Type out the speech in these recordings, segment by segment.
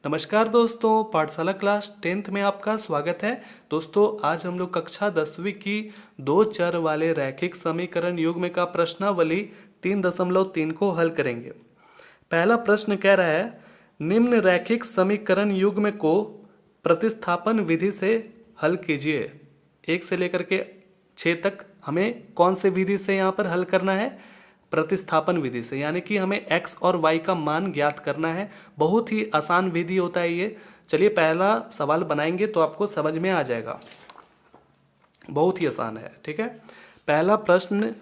नमस्कार दोस्तों, पाठशाला क्लास 10th में आपका स्वागत है। दोस्तों आज हम लोग कक्षा 10वीं की दो चर वाले रैखिक समीकरण युग्म का प्रश्नावली 3.3 को हल करेंगे। पहला प्रश्न कह रहा है, निम्न रैखिक समीकरण युग्म को प्रतिस्थापन विधि से हल कीजिए। 1 से लेकर के 6 तक हमें कौन से विधि से यहाँ पर हल करना है? प्रतिस्थापन विधि से, यानी कि हमें x और y का मान ज्ञात करना है। बहुत ही आसान विधि होता है ये। चलिए पहला सवाल बनाएंगे तो आपको समझ में आ जाएगा। बहुत ही आसान है, ठीक है। पहला प्रश्न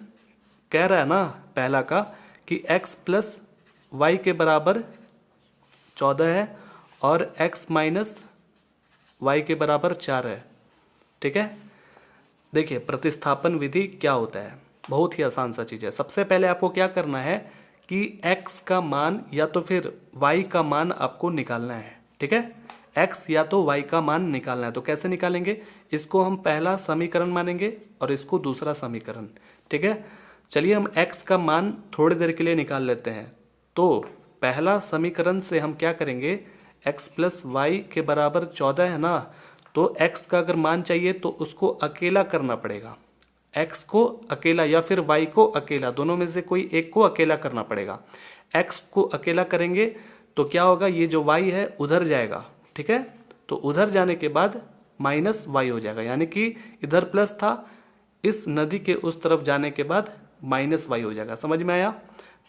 कह रहा है ना, पहला का कि x प्लस वाई के बराबर 14 है और x माइनस वाई के बराबर 4 है, ठीक है। देखिए प्रतिस्थापन विधि क्या होता है, बहुत ही आसान सा चीज़ है। सबसे पहले आपको क्या करना है कि x का मान या तो फिर y का मान आपको निकालना है, ठीक है। x या तो y का मान निकालना है, तो कैसे निकालेंगे? इसको हम पहला समीकरण मानेंगे और इसको दूसरा समीकरण, ठीक है। चलिए हम x का मान थोड़ी देर के लिए निकाल लेते हैं। तो पहला समीकरण से हम क्या करेंगे, x प्लस वाई के बराबर 14 है ना, तो x का अगर मान चाहिए तो उसको अकेला करना पड़ेगा। x को अकेला या फिर y को अकेला, दोनों में से कोई एक को अकेला करना पड़ेगा। x को अकेला करेंगे तो क्या होगा, ये जो y है उधर जाएगा, ठीक है। तो उधर जाने के बाद माइनस y हो जाएगा, यानी कि इधर प्लस था, इस नदी के उस तरफ जाने के बाद माइनस y हो जाएगा। समझ में आया?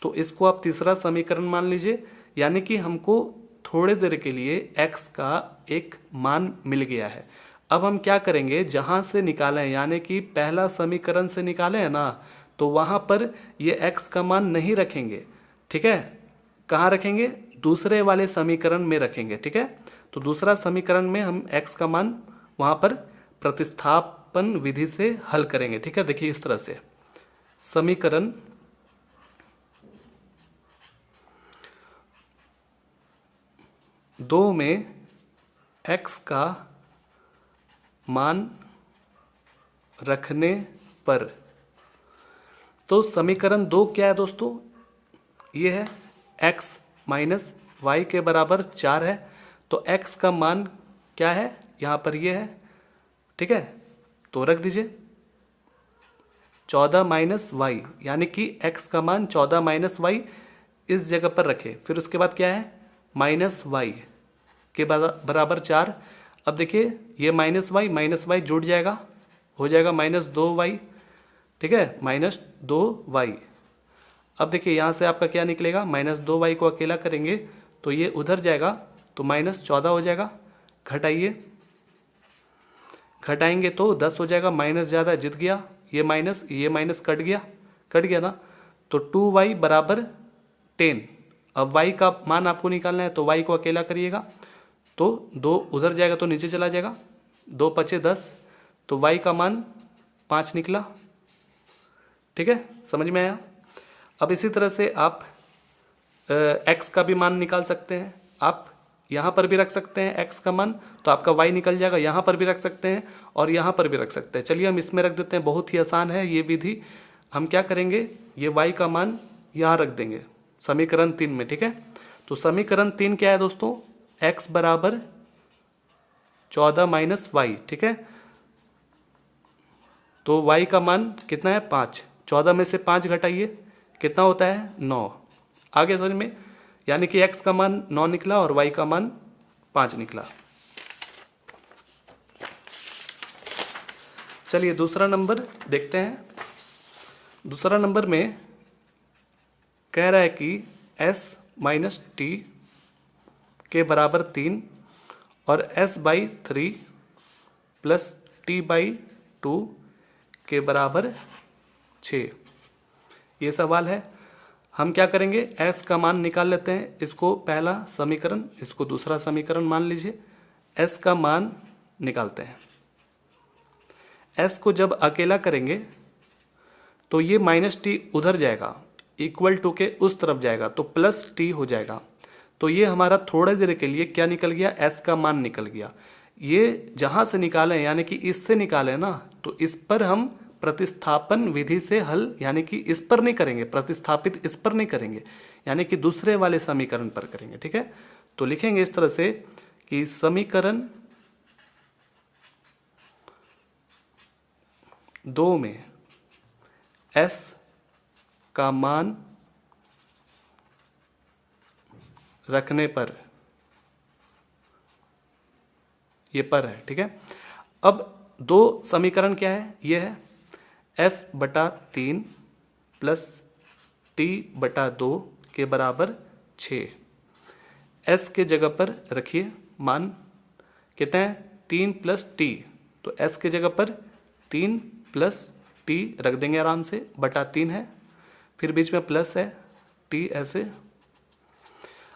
तो इसको आप तीसरा समीकरण मान लीजिए, यानी कि हमको थोड़े देर के लिए x का एक मान मिल गया है। अब हम क्या करेंगे, जहाँ से निकालें, यानी कि पहला समीकरण से निकाले हैं ना, तो वहाँ पर ये x का मान नहीं रखेंगे, ठीक है। कहाँ रखेंगे? दूसरे वाले समीकरण में रखेंगे, ठीक है। तो दूसरा समीकरण में हम x का मान वहाँ पर प्रतिस्थापन विधि से हल करेंगे, ठीक है। देखिए इस तरह से समीकरण दो में x का मान रखने पर, तो समीकरण 2 क्या है दोस्तों? ये है x माइनस वाई के बराबर 4 है। तो x का मान क्या है, यहाँ पर ये है, ठीक है। तो रख दीजिए 14 माइनस वाई, यानी कि x का मान 14 माइनस वाई इस जगह पर रखे। फिर उसके बाद क्या है, माइनस वाई के बराबर 4। अब देखिए ये माइनस वाई जुड़ जाएगा, हो जाएगा माइनस 2y, ठीक है, माइनस 2y। अब देखिए यहाँ से आपका क्या निकलेगा, माइनस 2y को अकेला करेंगे तो ये उधर जाएगा, तो माइनस 14 हो जाएगा। घटाएंगे तो 10 हो जाएगा, माइनस ज़्यादा जित गया, ये माइनस कट गया ना। तो 2y बराबर 10। अब y का मान आपको निकालना है, तो y को अकेला करिएगा तो 2 उधर जाएगा तो नीचे चला जाएगा, 2 पचे 10, तो y का मान 5 निकला, ठीक है। समझ में आया? अब इसी तरह से आप x का भी मान निकाल सकते हैं। आप यहाँ पर भी रख सकते हैं x का मान, तो आपका y निकल जाएगा। यहाँ पर भी रख सकते हैं और यहाँ पर भी रख सकते हैं। चलिए हम इसमें रख देते हैं, बहुत ही आसान है ये विधि। हम क्या करेंगे, ये y का मान यहाँ रख देंगे समीकरण 3 में, ठीक है। तो समीकरण 3 क्या है दोस्तों, x बराबर 14 माइनस वाई, ठीक है। तो y का मान कितना है, 5। 14 में से 5 घटाइए, कितना होता है, 9। आगे समझ में? यानी कि x का मान 9 निकला और y का मान 5 निकला। चलिए दूसरा नंबर देखते हैं। दूसरा नंबर में कह रहा है कि s माइनस टी के बराबर 3 और s/3 प्लस t/2 के बराबर 6, ये सवाल है। हम क्या करेंगे, s का मान निकाल लेते हैं। इसको पहला समीकरण, इसको दूसरा समीकरण मान लीजिए। s का मान निकालते हैं। s को जब अकेला करेंगे तो ये माइनस टी उधर जाएगा, इक्वल टू के उस तरफ जाएगा, तो प्लस टी हो जाएगा। तो ये हमारा थोड़ी देर के लिए क्या निकल गया, s का मान निकल गया। ये जहाँ से निकालें, यानी कि इससे निकालें ना, तो इस पर हम प्रतिस्थापन विधि से हल, यानी कि इस पर नहीं करेंगे, प्रतिस्थापित इस पर नहीं करेंगे, यानी कि दूसरे वाले समीकरण पर करेंगे, ठीक है। तो लिखेंगे इस तरह से कि समीकरण 2 में s का मान रखने पर, ये पर है, ठीक है। अब दो समीकरण क्या है, ये है s/3 प्लस t/2 के बराबर 6। s के जगह पर रखिए मान कितना है, 3 प्लस टी, तो s के जगह पर 3 प्लस टी रख देंगे आराम से, बटा 3 है, फिर बीच में प्लस है टी ऐसे।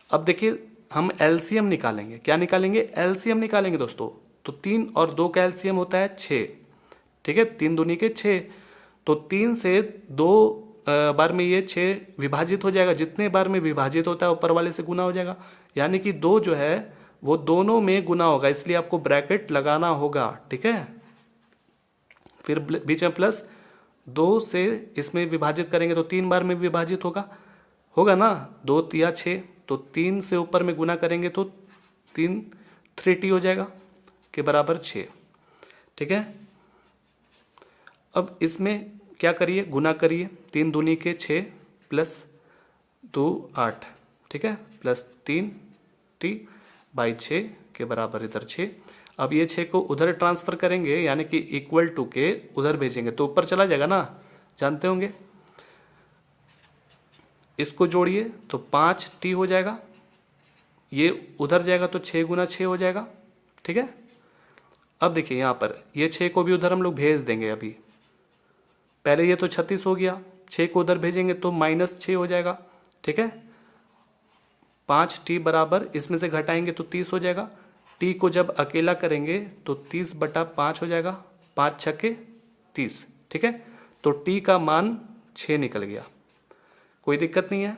अब देखिए हम एलसीएम निकालेंगे, क्या निकालेंगे, एलसीएम निकालेंगे दोस्तों। तो 3 और 2 का एलसीएम होता है 6, ठीक है, 3 दूनी के 6, तो 3 से 2 बार में ये 6 विभाजित हो जाएगा, जितने बार में विभाजित होता है ऊपर वाले से गुना हो जाएगा, यानी कि 2 जो है वो दोनों में गुना होगा, इसलिए आपको ब्रैकेट लगाना होगा, ठीक है। फिर बीच में प्लस 2 से इसमें विभाजित करेंगे तो 3 बार में विभाजित होगा ना, 2 तिया 6, तो 3 से ऊपर में गुना करेंगे तो 3t हो जाएगा के बराबर 6, ठीक है। अब इसमें क्या करिए, गुना करिए, 3 दूनी के 6 प्लस 2 8, ठीक है, प्लस 3t/6 के बराबर इधर 6। अब ये 6 को उधर ट्रांसफर करेंगे, यानी कि इक्वल टू के उधर भेजेंगे तो ऊपर चला जाएगा ना, जानते होंगे। इसको जोड़िए तो 5t हो जाएगा, ये उधर जाएगा तो 6 गुना 6 हो जाएगा, ठीक है। अब देखिए यहाँ पर ये 6 को भी उधर हम लोग भेज देंगे, अभी पहले ये तो 36 हो गया, 6 को उधर भेजेंगे तो -6 हो जाएगा, ठीक है। 5t बराबर इसमें से घटाएंगे तो 30 हो जाएगा, t को जब अकेला करेंगे तो 30/5 हो जाएगा, 5 छक्के 30, ठीक है। तो t का मान 6 निकल गया, कोई दिक्कत नहीं है।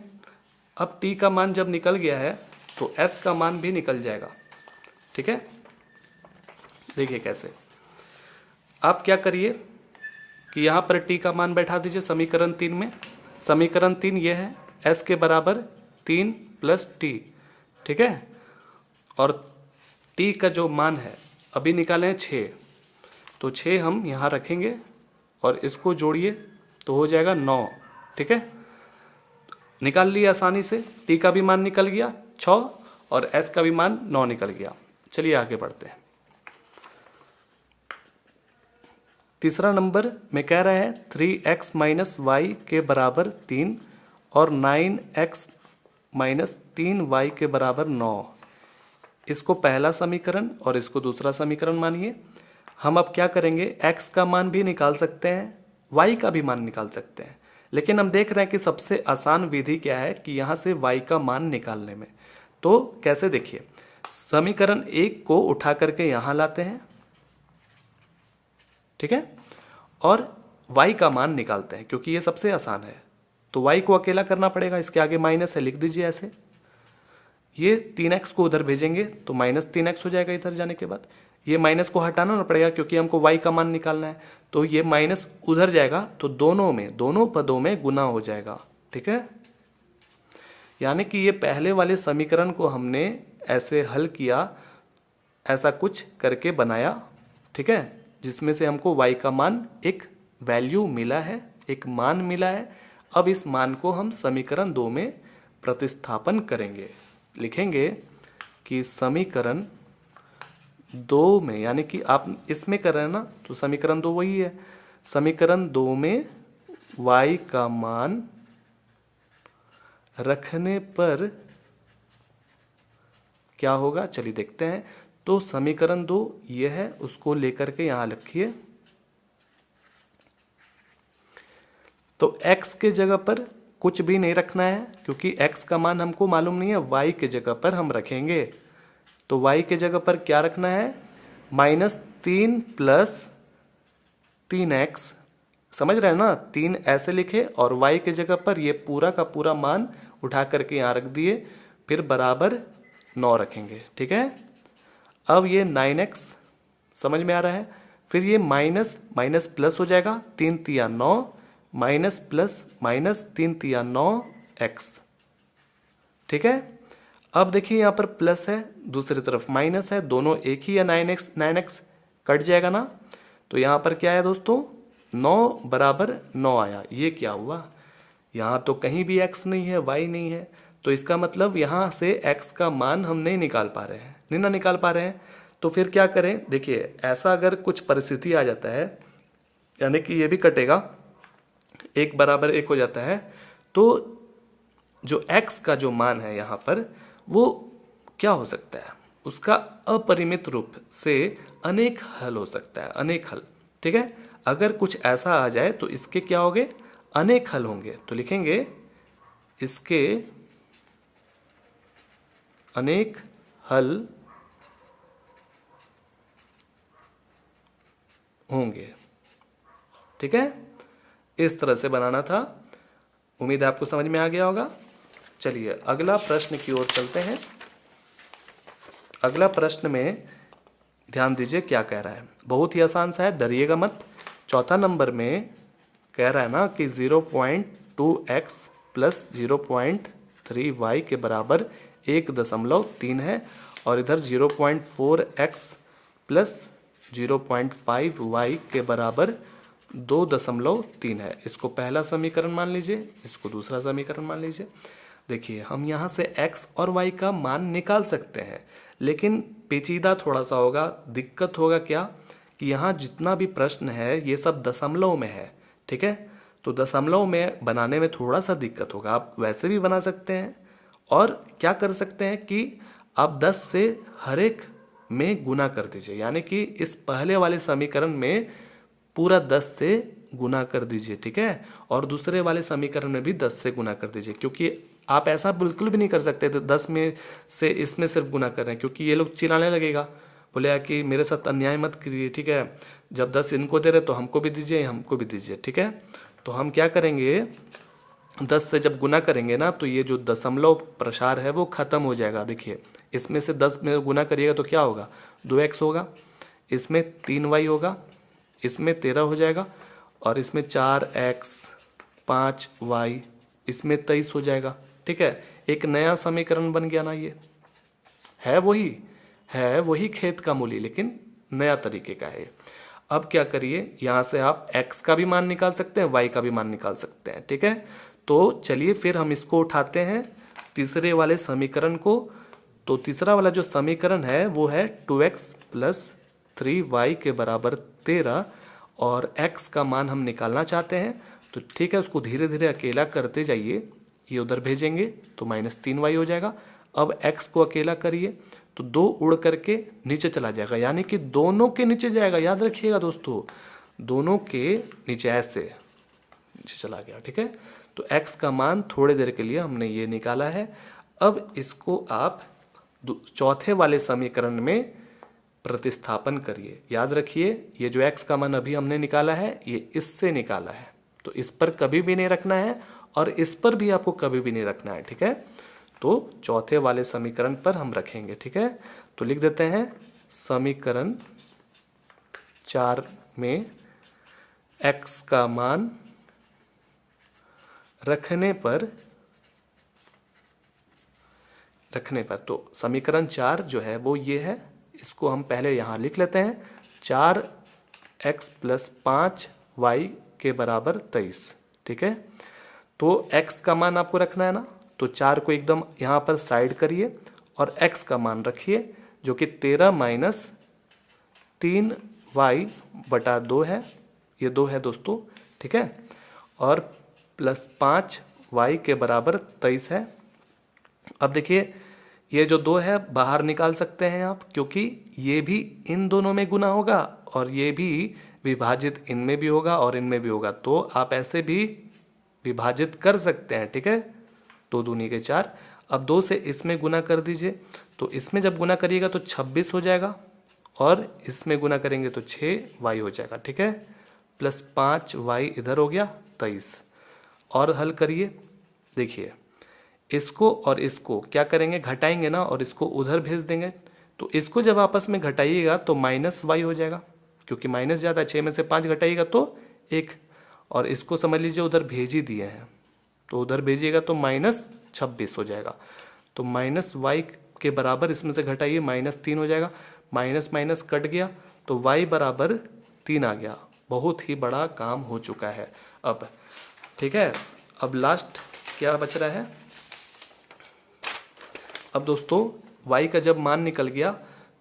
अब t का मान जब निकल गया है तो s का मान भी निकल जाएगा, ठीक है। देखिए कैसे, आप क्या करिए कि यहाँ पर t का मान बैठा दीजिए समीकरण 3 में। समीकरण 3 ये है s के बराबर 3 प्लस t, ठीक है, और t का जो मान है अभी निकाले हैं 6, तो 6 हम यहाँ रखेंगे और इसको जोड़िए तो हो जाएगा 9, ठीक है। निकाल लिया आसानी से, t का भी मान निकल गया 6 और s का भी मान 9 निकल गया। चलिए आगे बढ़ते हैं। तीसरा नंबर में कह रहा है 3x - y के बराबर 3 और 9x - 3y के बराबर 9। इसको पहला समीकरण और इसको दूसरा समीकरण मानिए। हम अब क्या करेंगे, x का मान भी निकाल सकते हैं, y का भी मान निकाल सकते हैं, लेकिन हम देख रहे हैं कि सबसे आसान विधि क्या है कि यहाँ से y का मान निकालने में। तो कैसे, देखिए समीकरण 1 को उठा करके यहाँ लाते हैं, ठीक है, और y का मान निकालते हैं क्योंकि ये सबसे आसान है। तो y को अकेला करना पड़ेगा, इसके आगे माइनस है, लिख दीजिए ऐसे। ये 3x को उधर भेजेंगे तो -3x हो जाएगा, इधर जाने के बाद ये माइनस को हटाना ना पड़ेगा क्योंकि हमको y का मान निकालना है, तो ये माइनस उधर जाएगा तो दोनों पदों में गुना हो जाएगा, ठीक है। यानी कि ये पहले वाले समीकरण को हमने ऐसे हल किया, ऐसा कुछ करके बनाया, ठीक है, जिसमें से हमको y का मान एक वैल्यू मिला है, एक मान मिला है। अब इस मान को हम समीकरण 2 में प्रतिस्थापन करेंगे, लिखेंगे कि समीकरण 2 में, यानी कि आप इसमें कर रहे हैं ना तो समीकरण 2 वही है, समीकरण 2 में y का मान रखने पर क्या होगा, चलिए देखते हैं। तो समीकरण 2 ये है, उसको लेकर के यहां लिखिए। तो x के जगह पर कुछ भी नहीं रखना है क्योंकि x का मान हमको मालूम नहीं है, y के जगह पर हम रखेंगे। तो y के जगह पर क्या रखना है, -3 प्लस 3x, समझ रहे हैं ना, 3 ऐसे लिखे और y के जगह पर ये पूरा का पूरा मान उठा करके यहाँ रख दिए, फिर बराबर 9 रखेंगे, ठीक है। अब ये 9x समझ में आ रहा है, फिर ये माइनस माइनस प्लस हो जाएगा, 3 तिया 9 माइनस प्लस माइनस 3 तिया 9x, ठीक है। अब देखिए यहाँ पर प्लस है, दूसरी तरफ माइनस है, दोनों एक ही है, 9x 9x कट जाएगा ना। तो यहाँ पर क्या है दोस्तों, 9 बराबर 9 आया। ये क्या हुआ, यहाँ तो कहीं भी x नहीं है, y नहीं है, तो इसका मतलब यहाँ से x का मान हम नहीं निकाल पा रहे हैं, नहीं ना निकाल पा रहे हैं। तो फिर क्या करें, देखिए ऐसा अगर कुछ परिस्थिति आ जाता है, यानी कि ये भी कटेगा, 1 बराबर 1 हो जाता है, तो जो x का जो मान है यहाँ पर वो क्या हो सकता है, उसका अपरिमित रूप से अनेक हल हो सकता है, अनेक हल। ठीक है, अगर कुछ ऐसा आ जाए तो इसके क्या होंगे, अनेक हल होंगे। तो लिखेंगे इसके अनेक हल होंगे। ठीक है, इस तरह से बनाना था। उम्मीद है आपको समझ में आ गया होगा। चलिए अगला प्रश्न की ओर चलते हैं। अगला प्रश्न में ध्यान दीजिए क्या कह रहा है, बहुत ही आसान सा है, डरिएगा मत। चौथा नंबर में कह रहा है ना कि 0.2x प्लस 0.3y के बराबर 1.3 है, और इधर 0.4x प्लस 0.5y के बराबर 2.3 है। इसको पहला समीकरण मान लीजिए, इसको दूसरा समीकरण मान लीजिए। देखिए हम यहाँ से x और y का मान निकाल सकते हैं, लेकिन पेचीदा थोड़ा सा होगा, दिक्कत होगा क्या कि यहाँ जितना भी प्रश्न है ये सब दशमलव में है। ठीक है, तो दशमलव में बनाने में थोड़ा सा दिक्कत होगा। आप वैसे भी बना सकते हैं, और क्या कर सकते हैं कि आप 10 से हर एक में गुना कर दीजिए, यानी कि इस पहले वाले समीकरण में पूरा 10 से गुना कर दीजिए। ठीक है, और दूसरे वाले समीकरण में भी 10 से गुना कर दीजिए, क्योंकि आप ऐसा बिल्कुल भी नहीं कर सकते थे 10 में से इसमें सिर्फ गुना कर रहे हैं, क्योंकि ये लोग चिल्लाने लगेगा, बोलेगा कि मेरे साथ अन्याय मत करिए। ठीक है, जब 10 इनको दे रहे तो हमको भी दीजिए, हमको भी दीजिए। ठीक है, तो हम क्या करेंगे, 10 से जब गुना करेंगे ना तो ये जो दशमलव प्रसार है वो खत्म हो जाएगा। देखिए इसमें से 10 में गुना करिएगा तो क्या होगा, 2x होगा, इसमें 3y होगा, इसमें 13 हो जाएगा, और इसमें 4x 5y, इसमें 23 हो जाएगा। ठीक है, एक नया समीकरण बन गया ना। ये है वही खेत का मूल्य, लेकिन नया तरीके का है। अब क्या करिए, यहाँ से आप x का भी मान निकाल सकते हैं, y का भी मान निकाल सकते हैं। ठीक है, तो चलिए फिर हम इसको उठाते हैं तीसरे वाले समीकरण को। तो तीसरा वाला जो समीकरण है वो है 2x प्लस 3y के बराबर 13, और x का मान हम निकालना चाहते हैं। तो ठीक है, उसको धीरे धीरे अकेला करते जाइए, ये उधर भेजेंगे तो -3y हो जाएगा। अब x को अकेला करिए तो 2 उड़ करके नीचे चला जाएगा, यानी कि दोनों के नीचे जाएगा। याद रखिएगा दोस्तों, दोनों के नीचे ऐसे नीचे चला गया। ठीक है, तो x का मान थोड़ी देर के लिए हमने ये निकाला है। अब इसको आप चौथे वाले समीकरण में प्रतिस्थापन करिए। याद रखिए ये जो x का मान अभी हमने निकाला है ये इससे निकाला है, तो इस पर कभी भी नहीं रखना है, और इस पर भी आपको कभी भी नहीं रखना है। ठीक है, तो चौथे वाले समीकरण पर हम रखेंगे। ठीक है, तो लिख देते हैं समीकरण 4 में x का मान रखने पर तो समीकरण 4 जो है वो ये है, इसको हम पहले यहाँ लिख लेते हैं, 4x प्लस 5y के बराबर 23। ठीक है, तो x का मान आपको रखना है ना, तो 4 को एकदम यहाँ पर साइड करिए और x का मान रखिए जो कि 13 माइनस 3y बटा 2 है, ये 2 है दोस्तों। ठीक है, और प्लस 5y के बराबर 23 है। अब देखिए ये जो 2 है बाहर निकाल सकते हैं आप, क्योंकि ये भी इन दोनों में गुना होगा और ये भी विभाजित इनमें भी होगा और इनमें भी होगा, तो आप ऐसे भी विभाजित कर सकते हैं। ठीक है, 2 दूनी के 4। अब 2 से इसमें गुना कर दीजिए, तो इसमें जब गुना करिएगा तो 26 हो जाएगा, और इसमें गुना करेंगे तो 6y हो जाएगा। ठीक है, प्लस 5y इधर हो गया 23। और हल करिए, देखिए इसको और इसको क्या करेंगे, घटाएंगे ना, और इसको उधर भेज देंगे। तो इसको जब आपस में घटाइएगा तो -y हो जाएगा, क्योंकि माइनस ज़्यादा, 6 में से 5 घटाइएगा तो 1, और इसको समझ लीजिए उधर भेज ही दिए हैं, तो उधर भेजिएगा तो -26 हो जाएगा। तो माइनस वाई के बराबर इसमें से घटाइए, -3 हो जाएगा, माइनस माइनस कट गया तो y बराबर 3 आ गया। बहुत ही बड़ा काम हो चुका है अब, ठीक है। अब लास्ट क्या बच रहा है, अब दोस्तों y का जब मान निकल गया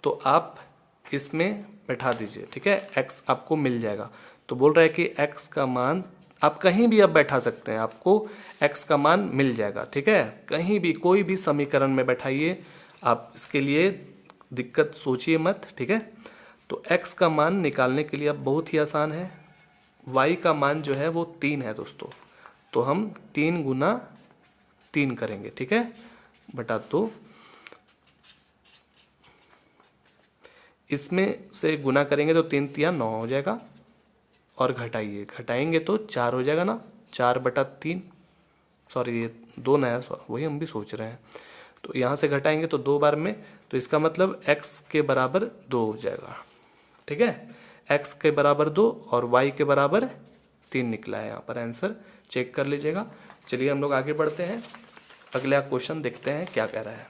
तो आप इसमें बैठा दीजिए, ठीक है, x आपको मिल जाएगा। तो बोल रहा है कि x का मान आप कहीं भी अब बैठा सकते हैं, आपको x का मान मिल जाएगा, ठीक है। कहीं भी कोई भी समीकरण में बैठाइए, आप इसके लिए दिक्कत सोचिए मत, ठीक है। तो x का मान निकालने के लिए अब बहुत ही आसान है, y का मान जो है वो 3 है दोस्तों, तो हम 3 गुना 3 करेंगे, ठीक है, बटा 2। इसमें से गुना करेंगे तो 3 तिया 9 हो जाएगा, और घटाएंगे तो 4 हो जाएगा ना, 4/3, सॉरी ये 2 नया, वही हम भी सोच रहे हैं। तो यहाँ से घटाएंगे तो 2 बार में, तो इसका मतलब x के बराबर 2 हो जाएगा, ठीक है। x के बराबर 2 और y के बराबर 3 निकला है यहाँ पर आंसर, चेक कर लीजिएगा। चलिए हम लोग आगे बढ़ते हैं, अगला क्वेश्चन देखते हैं क्या कह रहा है।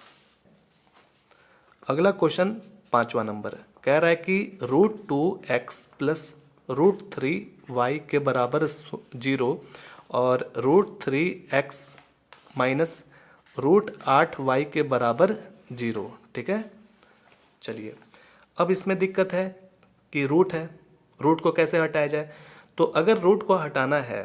अगला क्वेश्चन 5वां नंबर कह रहा है कि √2x प्लस √3y के बराबर 0 और √3x माइनस √8y के बराबर 0, ठीक है। चलिए अब इसमें दिक्कत है कि रूट है, रूट को कैसे हटाया जाए। तो अगर रूट को हटाना है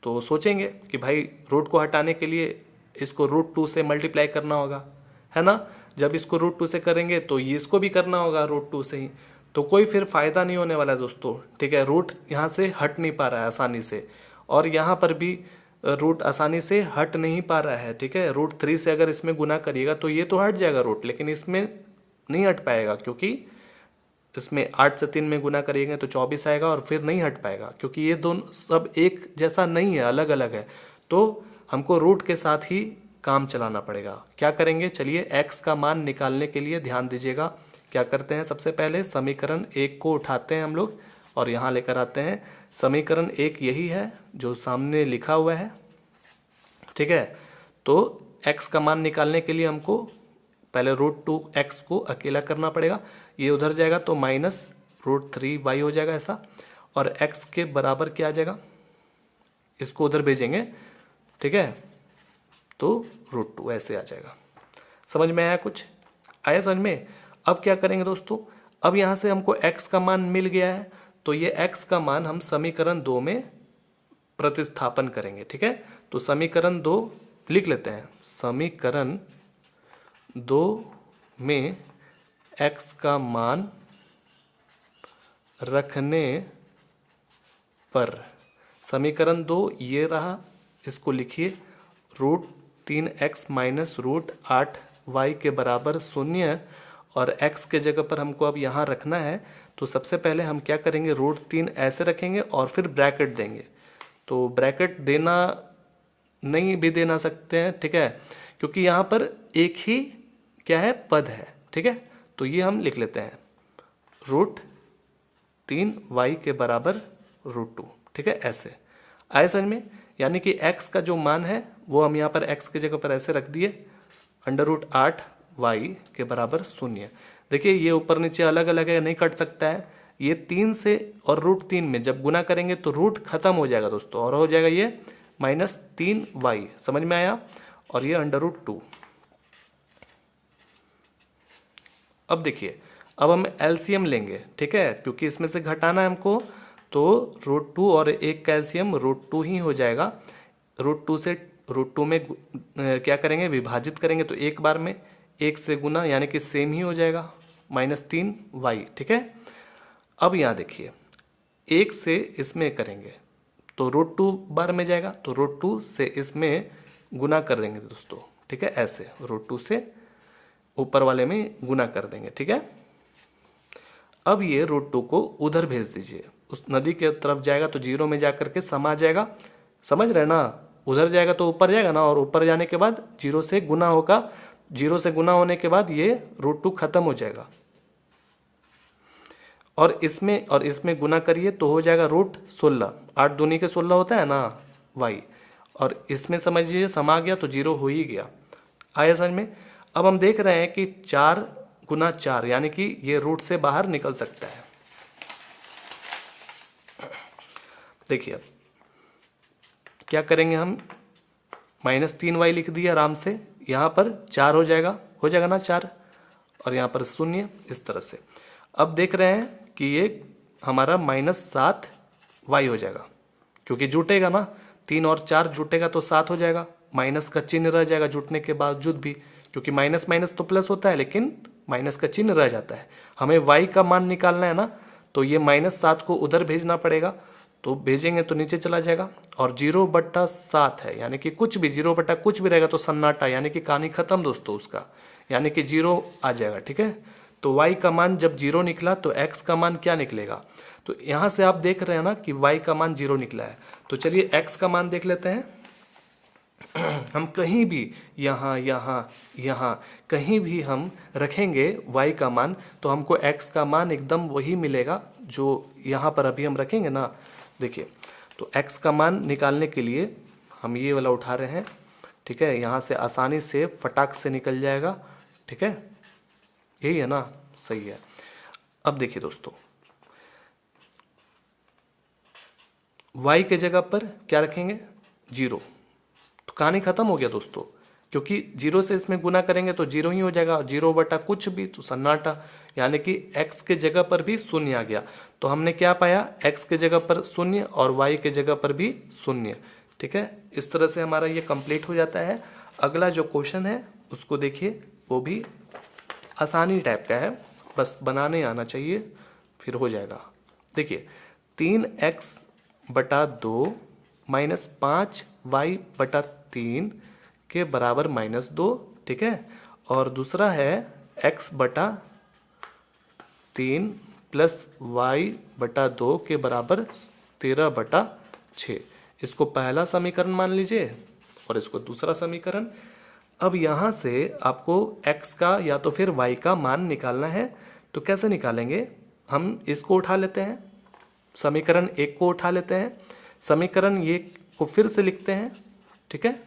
तो सोचेंगे कि भाई रूट को हटाने के लिए इसको √2 से मल्टीप्लाई करना होगा, है ना। जब इसको √2 से करेंगे तो ये इसको भी करना होगा √2 से ही, तो कोई फिर फायदा नहीं होने वाला है दोस्तों, ठीक है। रूट यहाँ से हट नहीं पा रहा है आसानी से, और यहाँ पर भी रूट आसानी से हट नहीं पा रहा है, ठीक है। √3 से अगर इसमें गुना करिएगा तो ये तो हट जाएगा रूट, लेकिन इसमें नहीं हट पाएगा, क्योंकि इसमें 8 से 3 में गुना करिएगा तो 24 आएगा, और फिर नहीं हट पाएगा, क्योंकि ये दोनों सब एक जैसा नहीं है, अलग अलग है। तो हमको रूट के साथ ही काम चलाना पड़ेगा। क्या करेंगे, चलिए x का मान निकालने के लिए ध्यान दीजिएगा। क्या करते हैं, सबसे पहले समीकरण 1 को उठाते हैं हम लोग और यहाँ लेकर आते हैं। समीकरण 1 यही है जो सामने लिखा हुआ है, ठीक है। तो x का मान निकालने के लिए हमको पहले √2x को अकेला करना पड़ेगा, ये उधर जाएगा तो माइनस √3y हो जाएगा ऐसा, और x के बराबर क्या आ जाएगा, इसको उधर भेजेंगे, ठीक है, तो √2 ऐसे आ जाएगा। समझ में आया, कुछ आया समझ में। अब क्या करेंगे दोस्तों, अब यहाँ से हमको x का मान मिल गया है, तो ये x का मान हम समीकरण 2 में प्रतिस्थापन करेंगे, ठीक है। तो समीकरण 2 लिख लेते हैं। समीकरण 2 में x का मान रखने पर, समीकरण 2 ये रहा, इसको लिखिए, √3x माइनस √8y के बराबर 0, और x के जगह पर हमको अब यहाँ रखना है। तो सबसे पहले हम क्या करेंगे, √3 ऐसे रखेंगे और फिर ब्रैकेट देंगे। तो ब्रैकेट देना नहीं भी देना सकते हैं, ठीक है, क्योंकि यहाँ पर एक ही क्या है, पद है, ठीक है। तो ये हम लिख लेते हैं, √3y के बराबर √2, ठीक है, ऐसे आए समझ में। यानी कि x का जो मान है वो हम यहाँ पर x की जगह पर ऐसे रख दिए, √8y के बराबर 0। देखिए ये ऊपर नीचे अलग अलग है, नहीं कट सकता है। ये 3 से और √3 में जब गुना करेंगे तो रूट खत्म हो जाएगा दोस्तों, और हो जाएगा ये -3y, समझ में आया, और ये √2। अब देखिए, अब हम एलसीएम लेंगे, ठीक है, क्योंकि इसमें से घटाना है हमको, तो √2 और एक का एलसीएम √2 ही हो जाएगा। √2 से √2 में क्या करेंगे, विभाजित करेंगे, तो एक बार में 1 से गुना, यानी कि सेम ही हो जाएगा, -3y, ठीक है। अब यहाँ देखिए, 1 से इसमें करेंगे तो √2 बार में जाएगा, तो √2 से इसमें गुना कर देंगे दोस्तों, ठीक है, ऐसे √2 से ऊपर वाले में गुना कर देंगे, ठीक है। अब ये √2 को उधर भेज दीजिए, उस नदी के तरफ जाएगा तो 0 में जा करके समा जाएगा, समझ रहे ना, उधर जाएगा तो ऊपर जाएगा ना, और ऊपर जाने के बाद 0 से गुना होगा, 0 से गुना होने के बाद ये √2 खत्म हो जाएगा, और इसमें गुना करिए तो हो जाएगा √16, 8 दूनी के 16 होता है ना y, और इसमें समझिए समा गया तो 0 हो ही गया। आया समझ में। अब हम देख रहे हैं कि 4 गुना 4 यानी कि ये रूट से बाहर निकल सकता है। देखिए अब क्या करेंगे हम, -3y लिख दिया आराम से, यहाँ पर 4 हो जाएगा ना 4, और यहाँ पर 0 इस तरह से। अब देख रहे हैं कि ये हमारा -7y हो जाएगा, क्योंकि जुटेगा ना, 3 और 4 जुटेगा तो 7 हो जाएगा, माइनस का चिन्ह रह जाएगा जुटने के बावजूद भी, क्योंकि माइनस माइनस तो प्लस होता है लेकिन माइनस का चिन्ह रह जाता है। हमें y का मान निकालना है ना, तो ये -7 को उधर भेजना पड़ेगा, तो भेजेंगे तो नीचे चला जाएगा, और 0/7 है यानी कि कुछ भी 0 बटा कुछ भी रहेगा तो सन्नाटा, यानी कि कहानी खत्म दोस्तों उसका, यानी कि 0 आ जाएगा। ठीक है, तो y का मान जब 0 निकला तो x का मान क्या निकलेगा, तो यहाँ से आप देख रहे हैं ना कि y का मान 0 निकला है। तो चलिए x का मान देख लेते हैं। हम कहीं भी यहाँ यहाँ यहाँ कहीं भी हम रखेंगे y का मान, तो हमको x का मान एकदम वही मिलेगा जो यहाँ पर अभी हम रखेंगे ना। देखिए, तो x का मान निकालने के लिए हम ये वाला उठा रहे हैं। ठीक है, यहाँ से आसानी से फटाक से निकल जाएगा। ठीक है, यही है ना, सही है। अब देखिए दोस्तों, y के जगह पर क्या रखेंगे, 0, तो कहानी खत्म हो गया दोस्तों, क्योंकि 0 से इसमें गुना करेंगे तो 0 ही हो जाएगा, 0 बटा कुछ भी तो सन्नाटा, यानी कि x के जगह पर भी 0 आ गया। तो हमने क्या पाया, x के जगह पर 0 और y के जगह पर भी 0। ठीक है, इस तरह से हमारा ये कंप्लीट हो जाता है। अगला जो क्वेश्चन है उसको देखिए, वो भी आसानी टाइप का है, बस बनाने आना चाहिए फिर हो जाएगा। देखिए, 3x/2 - 5y/3 के बराबर -2। ठीक है, और दूसरा है x/3 + y/2 के बराबर 13/6। इसको पहला समीकरण मान लीजिए और इसको दूसरा समीकरण। अब यहाँ से आपको x का या तो फिर y का मान निकालना है, तो कैसे निकालेंगे, हम इसको उठा लेते हैं, समीकरण 1 को उठा लेते हैं, समीकरण ये को फिर से लिखते हैं। ठीक है,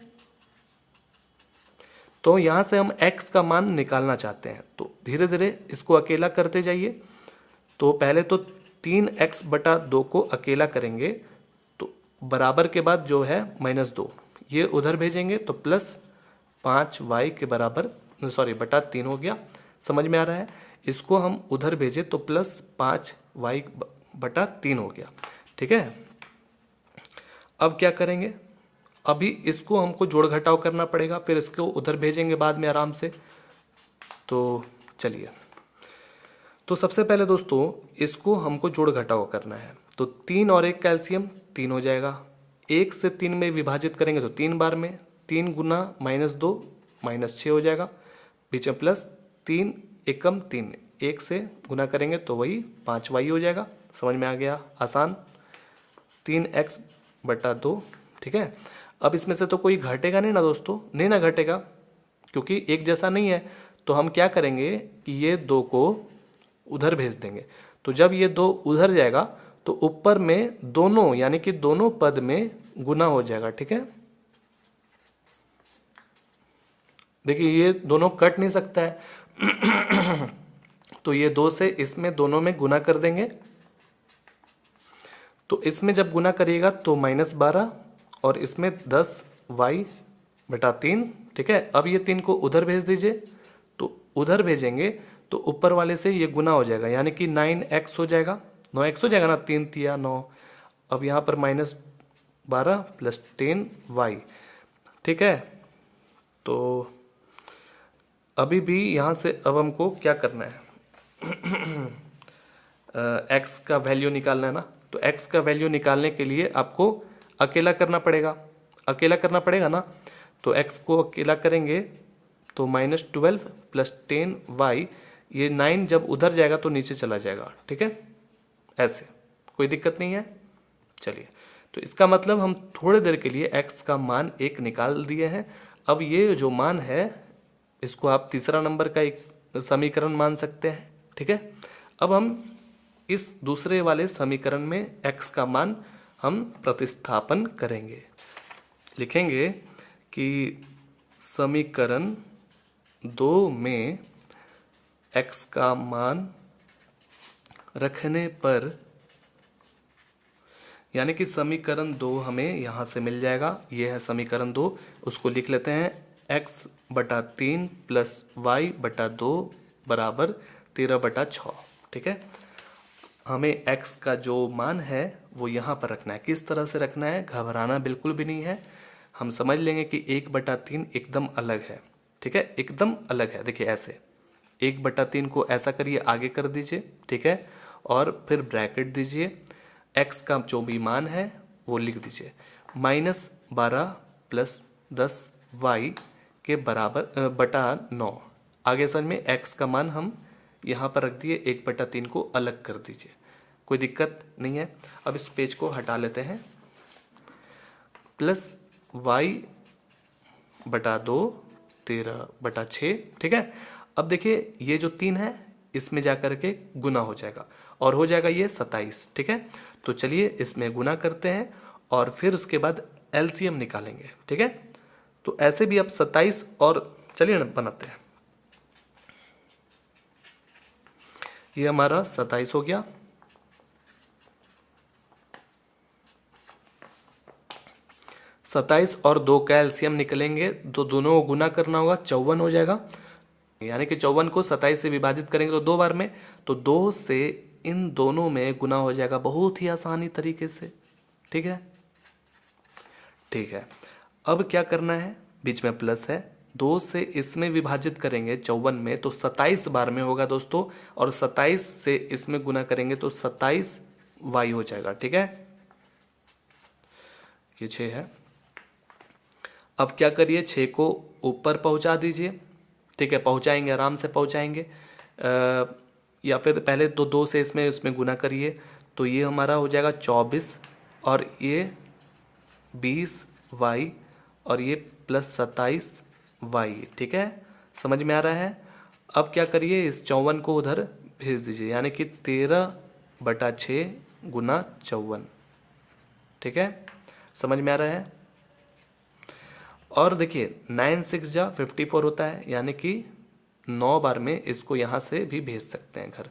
तो यहाँ से हम x का मान निकालना चाहते हैं, तो धीरे धीरे इसको अकेला करते जाइए। तो पहले तो 3x/2 को अकेला करेंगे, तो बराबर के बाद जो है -2 ये उधर भेजेंगे तो +5y के बराबर /3 हो गया। समझ में आ रहा है, इसको हम उधर भेजे तो +5y/3 हो गया। ठीक है, अब क्या करेंगे, अभी इसको हमको जोड़ घटाव करना पड़ेगा, फिर इसको उधर भेजेंगे बाद में आराम से। तो चलिए, तो सबसे पहले दोस्तों इसको हमको जोड़ घटाव करना है, तो 3 और 1 कैल्शियम 3 हो जाएगा, 1 से 3 में विभाजित करेंगे तो 3 बार में, 3 गुना -2 -6 हो जाएगा, बीच में प्लस 3 एकम 3, 1 से गुना करेंगे तो वही 5y हो जाएगा। समझ में आ गया, आसान, 3x/2। ठीक है, अब इसमें से तो कोई घटेगा नहीं ना दोस्तों, नहीं ना घटेगा, क्योंकि एक जैसा नहीं है। तो हम क्या करेंगे कि ये 2 को उधर भेज देंगे, तो जब ये 2 उधर जाएगा तो ऊपर में दोनों यानी कि दोनों पद में गुना हो जाएगा। ठीक है, देखिए ये दोनों कट नहीं सकता है तो ये 2 से इसमें दोनों में गुना कर देंगे, तो इसमें जब गुना करिएगा तो -12 और इसमें 10y/3। ठीक है, अब ये 3 को उधर भेज दीजिए, तो उधर भेजेंगे तो ऊपर वाले से ये गुना हो जाएगा, यानी कि 9x हो जाएगा, 9x हो जाएगा ना, 3 तिया 9। अब यहाँ पर -12 + 10y। ठीक है, तो अभी भी यहाँ से अब हमको क्या करना है x का वैल्यू निकालना है ना, तो x का वैल्यू निकालने के लिए आपको अकेला करना पड़ेगा, ना। तो x को अकेला करेंगे तो -12 + 10y, ये 9 जब उधर जाएगा तो नीचे चला जाएगा। ठीक है, ऐसे कोई दिक्कत नहीं है। चलिए, तो इसका मतलब हम थोड़ी देर के लिए x का मान 1 निकाल दिए हैं। अब ये जो मान है इसको आप तीसरा नंबर का एक समीकरण मान सकते हैं। ठीक है, अब हम इस दूसरे वाले समीकरण में x का मान हम प्रतिस्थापन करेंगे। लिखेंगे कि समीकरण 2 में x का मान रखने पर, यानी कि समीकरण 2 हमें यहाँ से मिल जाएगा। ये है समीकरण 2, उसको लिख लेते हैं। x/3 प्लस y/2 बराबर 13/6। ठीक है, हमें x का जो मान है वो यहाँ पर रखना है। किस तरह से रखना है, घबराना बिल्कुल भी नहीं है। हम समझ लेंगे कि 1/3 एकदम अलग है। ठीक है, एकदम अलग है। देखिए ऐसे 1/3 को ऐसा करिए, आगे कर दीजिए। ठीक है, और फिर ब्रैकेट दीजिए, x का जो भी मान है वो लिख दीजिए, -12 प्लस 10 y के बराबर बटा 9। आगे समझ में, x का मान हम यहाँ पर रख दिए, 1/3 को अलग कर दीजिए, कोई दिक्कत नहीं है। अब इस पेज को हटा लेते हैं, प्लस y/2 13/6। ठीक है, अब देखिए ये जो 3 है इसमें जा कर के गुना हो जाएगा और हो जाएगा ये 27। ठीक है, तो चलिए इसमें गुना करते हैं और फिर उसके बाद एलसीएम निकालेंगे। ठीक है, तो ऐसे भी अब 27 और चलिए ना बनाते हैं। ये हमारा 27 हो गया, सत्ताईस और 2 का एलसीएम निकलेंगे तो दोनों को गुना करना होगा, 54 हो जाएगा। यानी कि 54 को 27 से विभाजित करेंगे तो 2 बार में, तो 2 से इन दोनों में गुना हो जाएगा बहुत ही आसानी तरीके से। ठीक है, ठीक है, अब क्या करना है, बीच में प्लस है, 2 से इसमें विभाजित करेंगे 54 में तो 27 बार में होगा दोस्तों, और 27 से इसमें गुना करेंगे तो 27 वाई हो जाएगा। ठीक है, ये 6 है। अब क्या करिए, 6 को ऊपर पहुंचा दीजिए। ठीक है, पहुंचाएंगे, आराम से पहुंचाएंगे, या फिर पहले तो 2 से इसमें गुना करिए तो ये हमारा हो जाएगा 24 और ये 20 वाई और ये प्लस 27 वाई। ठीक है, समझ में आ रहा है। अब क्या करिए, इस 54 को उधर भेज दीजिए, यानी कि 13/6 गुना 54। ठीक है, समझ में आ रहा है। और देखिए 9 6 जा 54 होता है, यानी कि 9 बार में इसको यहाँ से भी भेज सकते हैं घर।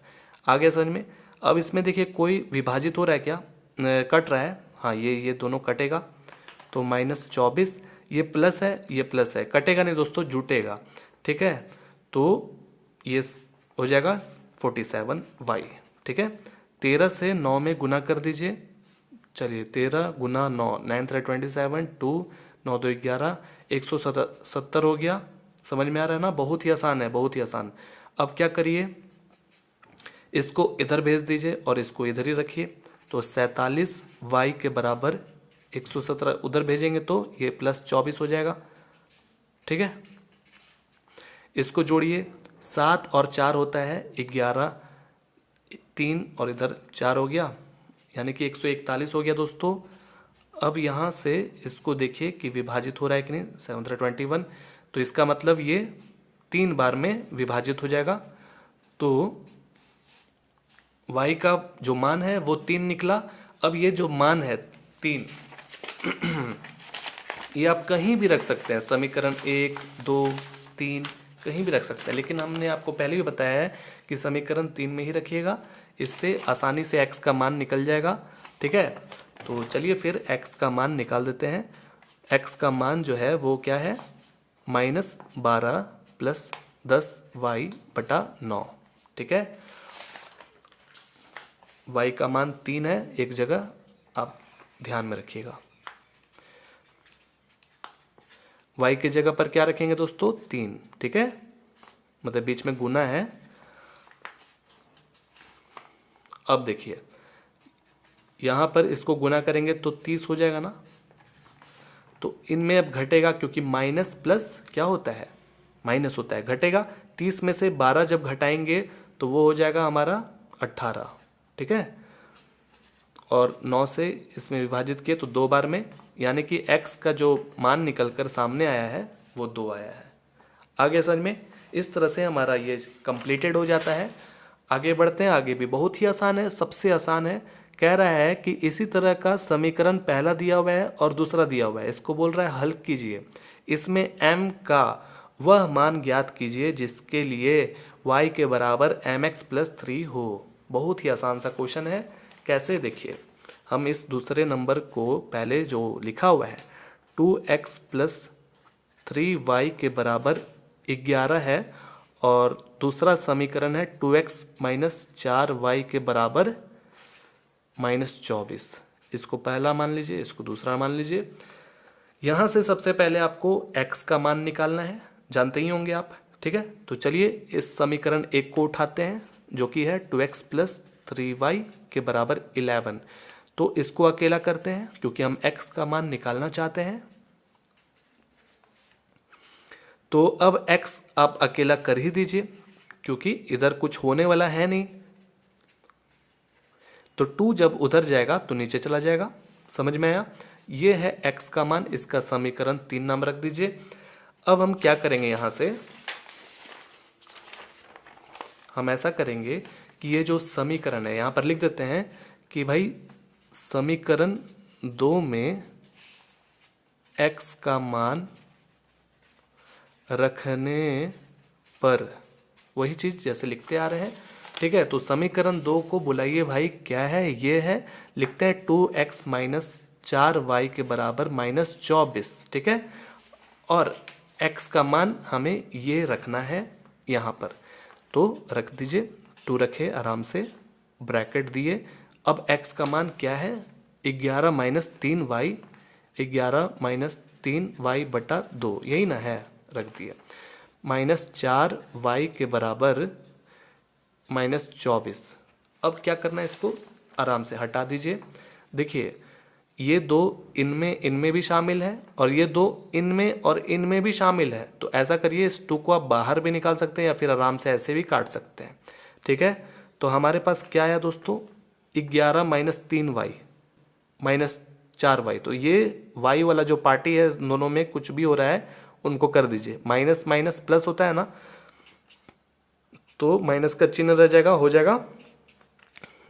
आगे समझ में। अब इसमें देखिए कोई विभाजित हो रहा है क्या, कट रहा है। हाँ, ये दोनों कटेगा तो -24, ये प्लस है, ये प्लस है, कटेगा नहीं दोस्तों, जुटेगा। ठीक है, तो ये हो जाएगा 47 वाई। ठीक है, 13 से 9 में गुना कर दीजिए। चलिए 13 गुना 9, 9 3 27, 2 9 2 11, 170 हो गया। समझ में आ रहा है ना, बहुत ही आसान है, बहुत ही आसान। अब क्या करिए, इसको इधर भेज दीजिए और इसको इधर ही रखिए, तो 47 वाई के बराबर 117 उधर भेजेंगे तो ये प्लस 24 हो जाएगा। ठीक है, इसको जोड़िए, 7 और 4 होता है 11, 3 और इधर 4 हो गया, यानी कि 141 हो गया दोस्तों। अब यहाँ से इसको देखिए कि विभाजित हो रहा है कि नहीं, 7 21, तो इसका मतलब ये 3 बार में विभाजित हो जाएगा। तो y का जो मान है वो 3 निकला। अब ये जो मान है 3 ये आप कहीं भी रख सकते हैं, समीकरण 1 2 3 कहीं भी रख सकते हैं, लेकिन हमने आपको पहले भी बताया है कि समीकरण 3 में ही रखिएगा, इससे आसानी से x का मान निकल जाएगा। ठीक है, तो चलिए फिर x का मान निकाल देते हैं। x का मान जो है वो क्या है, -12 प्लस 10 y/9। ठीक है, y का मान 3 है, एक जगह आप ध्यान में रखिएगा। y की जगह पर क्या रखेंगे दोस्तों, 3। ठीक है, मतलब बीच में गुना है। अब देखिए यहाँ पर इसको गुना करेंगे तो 30 हो जाएगा ना, तो इनमें अब घटेगा, क्योंकि माइनस प्लस क्या होता है, माइनस होता है, घटेगा। 30 में से 12 जब घटाएंगे तो वो हो जाएगा हमारा 18। ठीक है, और 9 से इसमें विभाजित किए तो 2 बार में, यानी कि x का जो मान निकल कर सामने आया है वो 2 आया है। आगे समझ में, इस तरह से हमारा ये कंप्लीटेड हो जाता है। आगे बढ़ते हैं, आगे भी बहुत ही आसान है, सबसे आसान है। कह रहा है कि इसी तरह का समीकरण पहला दिया हुआ है और दूसरा दिया हुआ है, इसको बोल रहा है हल कीजिए। इसमें m का वह मान ज्ञात कीजिए जिसके लिए y के बराबर mx प्लस 3 हो। बहुत ही आसान सा क्वेश्चन है। कैसे, देखिए हम इस दूसरे नंबर को पहले जो लिखा हुआ है 2x प्लस 3y के बराबर 11 है और दूसरा समीकरण है 2x माइनस 4y के बराबर -24। इसको पहला मान लीजिए, इसको दूसरा मान लीजिए। यहाँ से सबसे पहले आपको x का मान निकालना है, जानते ही होंगे आप, ठीक है। तो चलिए इस समीकरण एक को उठाते हैं जो कि है 2x प्लस 3y के बराबर 11। तो इसको अकेला करते हैं क्योंकि हम x का मान निकालना चाहते हैं। तो अब x आप अकेला कर ही दीजिए क्योंकि इधर कुछ होने वाला है नहीं। तो 2 जब उधर जाएगा तो नीचे चला जाएगा, समझ में आया। ये है x का मान, इसका समीकरण 3 नाम रख दीजिए। अब हम क्या करेंगे, यहाँ से हम ऐसा करेंगे कि ये जो समीकरण है यहाँ पर लिख देते हैं कि भाई समीकरण 2 में x का मान रखने पर, वही चीज़ जैसे लिखते आ रहे हैं, ठीक है। तो समीकरण 2 को बुलाइए भाई, क्या है, ये है, लिखते हैं 2x माइनस 4y के बराबर -24, ठीक है। और x का मान हमें ये रखना है यहाँ पर, तो रख दीजिए, 2 रखे आराम से, ब्रैकेट दिए। अब x का मान क्या है, 11 माइनस 3y, 11 माइनस 3y बटा 2, यही ना है, रख दिया। -4y के बराबर -24। अब क्या करना है, इसको आराम से हटा दीजिए। देखिए ये 2 इनमें भी शामिल है और ये 2 इनमें और इनमें भी शामिल है। तो ऐसा करिए, इस 2 को आप बाहर भी निकाल सकते हैं या फिर आराम से ऐसे भी काट सकते हैं, ठीक है। तो हमारे पास क्या आया दोस्तों, 11 माइनस 3y माइनस 4y। तो ये y वाला जो पार्टी है, दोनों में कुछ भी हो रहा है उनको कर दीजिए। माइनस माइनस प्लस होता है ना, तो माइनस का चिन्ह रह जाएगा, हो जाएगा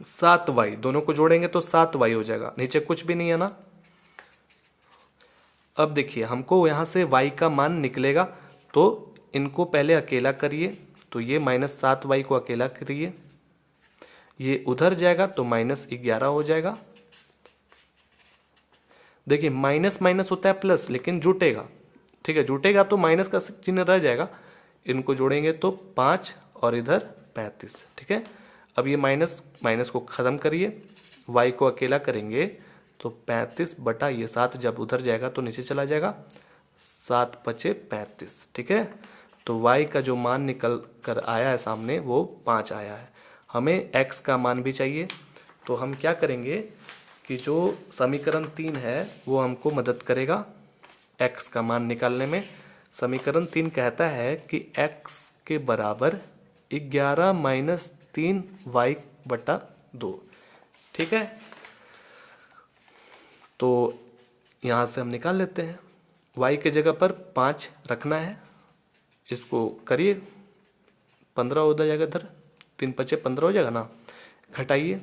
7y। दोनों को जोड़ेंगे तो 7y हो जाएगा, नीचे कुछ भी नहीं है ना। अब देखिए हमको यहाँ से y का मान निकलेगा, तो इनको पहले अकेला करिए। तो ये -7y को अकेला करिए, ये उधर जाएगा तो -11 हो जाएगा। देखिए माइनस माइनस होता है प्लस, लेकिन जुटेगा, ठीक है, जुटेगा तो माइनस का चिन्ह रह जाएगा। इनको जोड़ेंगे तो 5 और इधर 35, ठीक है। अब ये माइनस माइनस को ख़त्म करिए, y को अकेला करेंगे तो 35 बटा ये 7 जब उधर जाएगा तो नीचे चला जाएगा, 7 पचे 35, ठीक है। तो y का जो मान निकल कर आया है सामने वो 5 आया है। हमें x का मान भी चाहिए, तो हम क्या करेंगे कि जो समीकरण 3 है वो हमको मदद करेगा x का मान निकालने में। समीकरण 3 कहता है कि x के बराबर 11 माइनस 3y बटा 2, ठीक है। तो यहाँ से हम निकाल लेते हैं, y के जगह पर 5 रखना है, इसको करिए, 15 उधर जाएगा, इधर 3 पचे 15 हो जाएगा ना। घटाइए,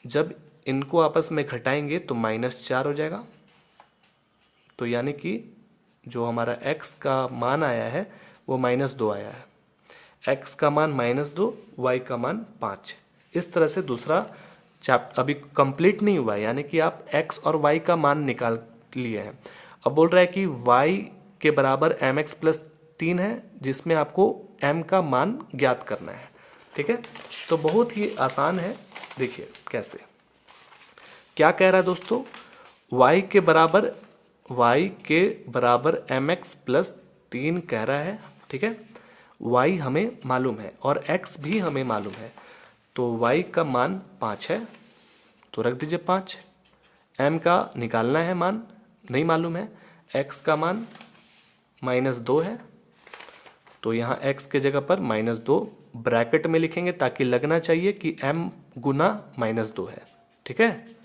जब इनको आपस में घटाएंगे तो -4 हो जाएगा। तो यानी कि जो हमारा x का मान आया है वो -2 आया है। x का मान -2, y का मान 5। इस तरह से दूसरा चैप्टर अभी कंप्लीट नहीं हुआ है, यानी कि आप x और y का मान निकाल लिए हैं। अब बोल रहा है कि y के बराबर mx प्लस 3 है, जिसमें आपको m का मान ज्ञात करना है, ठीक है। तो बहुत ही आसान है, देखिए कैसे, क्या कह रहा है दोस्तों, y के बराबर mx प्लस 3 कह रहा है, ठीक है। y हमें मालूम है और x भी हमें मालूम है, तो y का मान 5 है, तो रख दीजिए 5। m का निकालना है मान, नहीं मालूम है। x का मान -2 है, तो यहाँ x के जगह पर -2 ब्रैकेट में लिखेंगे ताकि लगना चाहिए कि m गुना -2 है, ठीक है।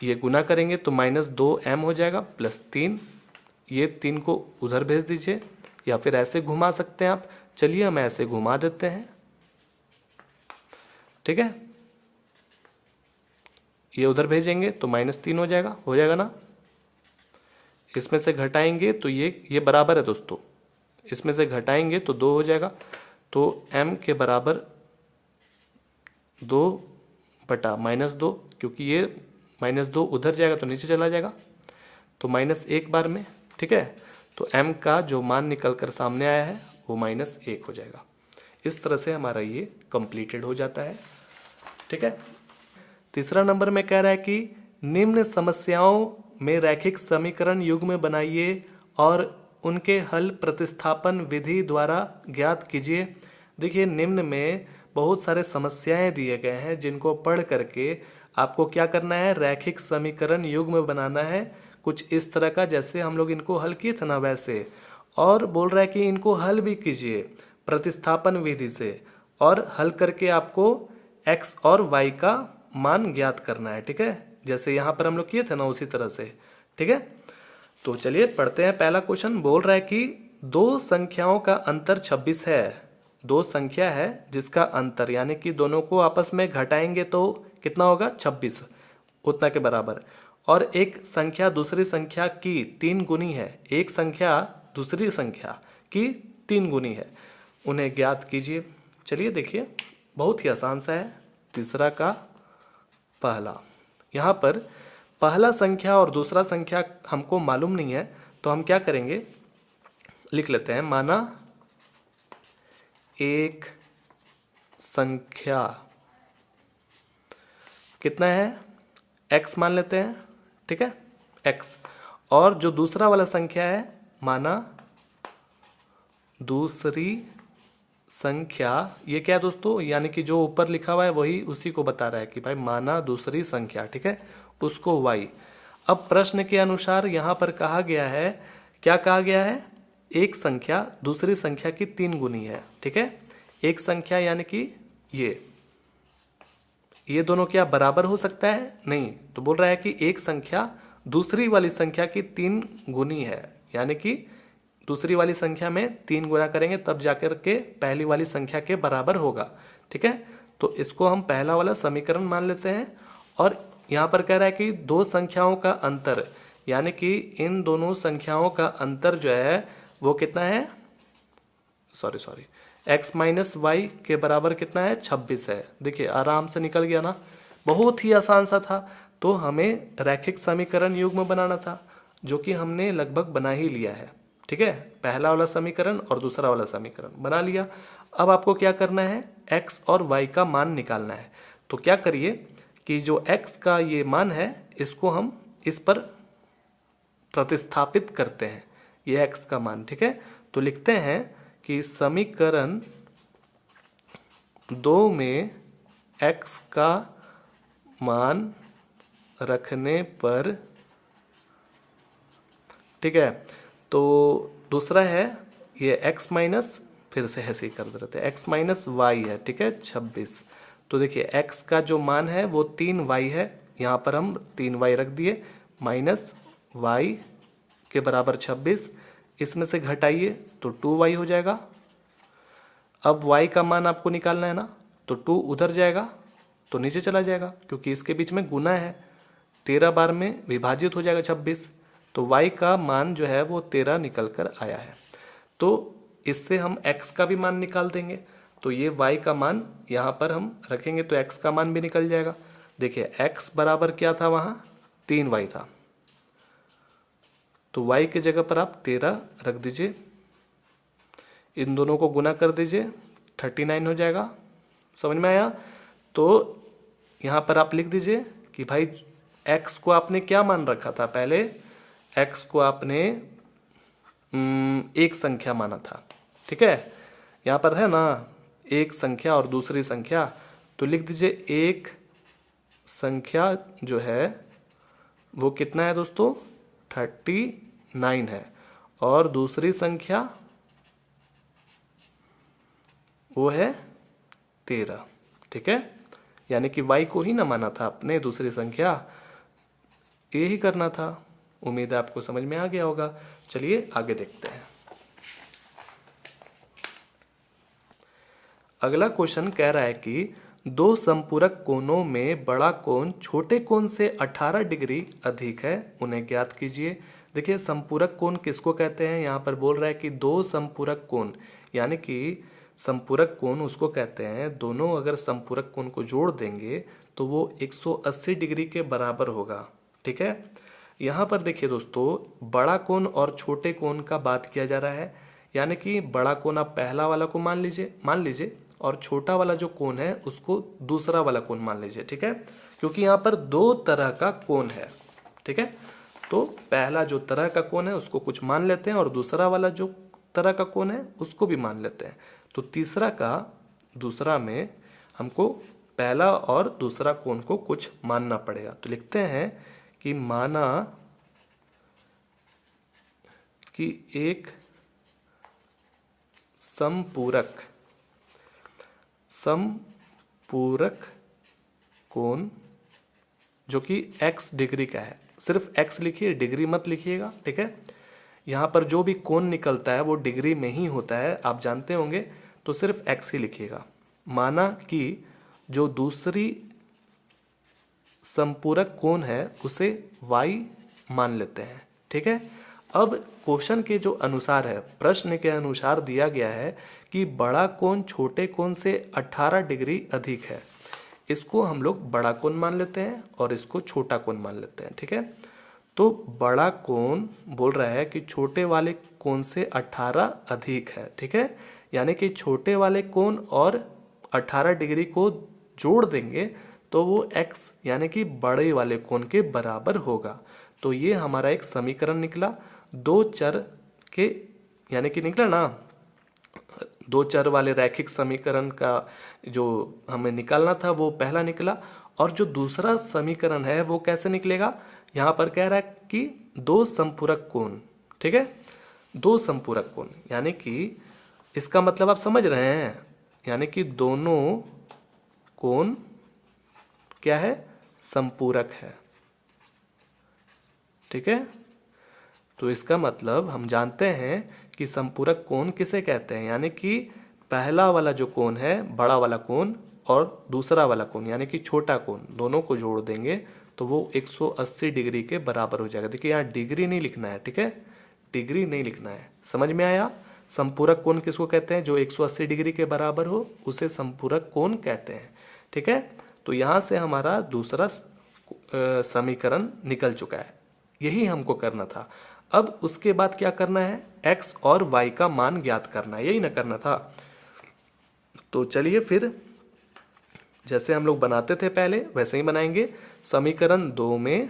ये गुना करेंगे तो -2m हो जाएगा प्लस 3, ये 3 को उधर भेज दीजिए या फिर ऐसे घुमा सकते हैं आप। चलिए हम ऐसे घुमा देते हैं, ठीक है। ये उधर भेजेंगे तो -3 हो जाएगा ना। इसमें से घटाएंगे तो ये बराबर है दोस्तों, इसमें से घटाएंगे तो 2 हो जाएगा। तो m के बराबर 2 बटा -2, क्योंकि ये -2 उधर जाएगा तो नीचे चला जाएगा, तो -1 बार में, ठीक है। तो m का जो मान निकल कर सामने आया है वो -1 हो जाएगा। इस तरह से हमारा ये कंप्लीटेड हो जाता है, ठीक है। तीसरा नंबर में कह रहा है कि निम्न समस्याओं में रैखिक समीकरण युग्म बनाइए और उनके हल प्रतिस्थापन विधि द्वारा ज्ञात कीजिए। देखिए, निम्न में बहुत सारे समस्याएं दिए गए हैं जिनको पढ़ करके आपको क्या करना है, रैखिक समीकरण युग्म बनाना है, कुछ इस तरह का जैसे हम लोग इनको हल किए थे ना वैसे। और बोल रहा है कि इनको हल भी कीजिए प्रतिस्थापन विधि से, और हल करके आपको x और y का मान ज्ञात करना है, ठीक है, जैसे यहाँ पर हम लोग किए थे ना उसी तरह से, ठीक है। तो चलिए पढ़ते हैं। पहला क्वेश्चन बोल रहा है कि दो संख्याओं का अंतर 26 है। दो संख्या है जिसका अंतर यानी कि दोनों को आपस में घटाएंगे तो कितना होगा, 26, उतना के बराबर। और एक संख्या दूसरी संख्या की 3 गुनी है, एक संख्या दूसरी संख्या की 3 गुनी है, उन्हें ज्ञात कीजिए। चलिए देखिए, बहुत ही आसान सा है। तीसरा का पहला, यहाँ पर पहला संख्या और दूसरा संख्या हमको मालूम नहीं है, तो हम क्या करेंगे, लिख लेते हैं। माना एक संख्या कितना है, x मान लेते हैं, ठीक है, x। और जो दूसरा वाला संख्या है, माना दूसरी संख्या, ये क्या है दोस्तों, यानी कि जो ऊपर लिखा हुआ है वही उसी को बता रहा है कि भाई माना दूसरी संख्या, ठीक है, उसको y। अब प्रश्न के अनुसार यहाँ पर कहा गया है, क्या कहा गया है, एक संख्या दूसरी संख्या की 3 गुनी है, ठीक है। एक संख्या यानी कि ये दोनों क्या बराबर हो सकता है, नहीं, तो बोल रहा है कि एक संख्या दूसरी वाली संख्या की 3 गुनी है, यानी कि दूसरी वाली संख्या में 3 गुना करेंगे तब जाकर के पहली वाली संख्या के बराबर होगा, ठीक है। तो इसको हम पहला वाला समीकरण मान लेते हैं। और यहाँ पर कह रहा है कि दो संख्याओं का अंतर, यानी कि इन दोनों संख्याओं का अंतर जो है वो कितना है, सॉरी, x माइनस वाई के बराबर कितना है, 26 है। देखिए आराम से निकल गया ना, बहुत ही आसान सा था। तो हमें रैखिक समीकरण युग्म बनाना था, जो कि हमने लगभग बना ही लिया है, ठीक है। पहला वाला समीकरण और दूसरा वाला समीकरण बना लिया। अब आपको क्या करना है, x और y का मान निकालना है। तो क्या करिए कि जो x का ये मान है इसको हम इस पर प्रतिस्थापित करते हैं, ये x का मान, ठीक है। तो लिखते हैं कि समीकरण 2 में x का मान रखने पर, ठीक है, तो दूसरा है ये x माइनस, फिर से ऐसे ही कर देते हैं, x माइनस वाई है, ठीक है, 26। तो देखिए x का जो मान है वो 3y है, यहाँ पर हम 3y रख दिए, माइनस y के बराबर 26, इसमें से घटाइए तो 2y हो जाएगा। अब y का मान आपको निकालना है ना, तो 2 उधर जाएगा तो नीचे चला जाएगा, क्योंकि इसके बीच में गुना है, 13 बार में विभाजित हो जाएगा 26, तो y का मान जो है वो 13 निकल कर आया है। तो इससे हम x का भी मान निकाल देंगे, तो ये y का मान यहाँ पर हम रखेंगे तो x का मान भी निकल जाएगा। देखिए x बराबर क्या था, वहाँ 3y था, तो y के जगह पर आप 13 रख दीजिए, इन दोनों को गुना कर दीजिए, 39 हो जाएगा। समझ में आया? तो यहाँ पर आप लिख दीजिए कि भाई x को आपने क्या मान रखा था, पहले x को आपने एक संख्या माना था, ठीक है। यहाँ पर है ना एक संख्या और दूसरी संख्या, तो लिख दीजिए एक संख्या जो है वो कितना है दोस्तों, 39 है, और दूसरी संख्या वो है 13, ठीक है। यानी कि y को ही ना माना था अपने, दूसरी संख्या, यही करना था। उम्मीद है आपको समझ में आ गया होगा। चलिए आगे देखते हैं। अगला क्वेश्चन कह रहा है कि दो संपूरक कोणों में बड़ा कोण छोटे कोण से 18 डिग्री अधिक है, उन्हें ज्ञात कीजिए। देखिए संपूरक कोण किसको कहते हैं, यहाँ पर बोल रहा है कि दो संपूरक कोण, यानी कि संपूरक कोण उसको कहते हैं, दोनों अगर संपूरक कोण को जोड़ देंगे तो वो 180 डिग्री के बराबर होगा। ठीक है, यहाँ पर देखिए दोस्तों बड़ा कोण और छोटे कोण का बात किया जा रहा है, यानी कि बड़ा कोण आप पहला वाला को मान लीजिए और छोटा वाला जो कोण है उसको दूसरा वाला कोण मान लीजिए। ठीक है, क्योंकि यहाँ पर दो तरह का कोण है। ठीक है, तो पहला जो तरह का कोण है उसको कुछ मान लेते हैं और दूसरा वाला जो तरह का कोण है उसको भी मान लेते हैं। तो दूसरा में हमको पहला और दूसरा कोण को कुछ मानना पड़ेगा। तो लिखते हैं कि माना कि एक समपूरक कोण जो कि x डिग्री का है, सिर्फ x लिखिए, डिग्री मत लिखिएगा। ठीक है, यहाँ पर जो भी कोण निकलता है वो डिग्री में ही होता है, आप जानते होंगे, तो सिर्फ x ही लिखिएगा। माना कि जो दूसरी संपूरक कोण है उसे y मान लेते हैं। ठीक है, अब क्वेश्चन के जो अनुसार है, प्रश्न के अनुसार दिया गया है कि बड़ा कोण छोटे कोण से 18 डिग्री अधिक है। इसको हम लोग बड़ा कोण मान लेते हैं और इसको छोटा कोण मान लेते हैं। ठीक है, तो बड़ा कोण बोल रहा है कि छोटे वाले कोण से 18 अधिक है। ठीक है, यानी कि छोटे वाले कोण और 18 डिग्री को जोड़ देंगे तो वो x यानी कि बड़े वाले कोण के बराबर होगा। तो ये हमारा एक समीकरण निकला, दो चर के, यानी कि निकला ना, दो चर वाले रैखिक समीकरण का जो हमें निकालना था वो पहला निकला। और जो दूसरा समीकरण है वो कैसे निकलेगा, यहाँ पर कह रहा है कि दो संपूरक कोण। ठीक है, दो संपूरक कोण यानी कि इसका मतलब आप समझ रहे हैं, यानी कि दोनों कोण क्या है, संपूरक है। ठीक है, तो इसका मतलब हम जानते हैं कि संपूरक कोण किसे कहते हैं, यानी कि पहला वाला जो कोण है बड़ा वाला कोण और दूसरा वाला कोण यानी कि छोटा कोण, दोनों को जोड़ देंगे तो वो 180 डिग्री के बराबर हो जाएगा। देखिए यहाँ डिग्री नहीं लिखना है। ठीक है, डिग्री नहीं लिखना है, समझ में आया। संपूरक कोण किसको कहते हैं, जो 180 डिग्री के बराबर हो उसे संपूरक कोण कहते हैं। ठीक है, तो यहाँ से हमारा दूसरा समीकरण निकल चुका है, यही हमको करना था। अब उसके बाद क्या करना है, x और y का मान ज्ञात करना है, यही ना करना था। तो चलिए फिर जैसे हम लोग बनाते थे पहले वैसे ही बनाएंगे। समीकरण 2 में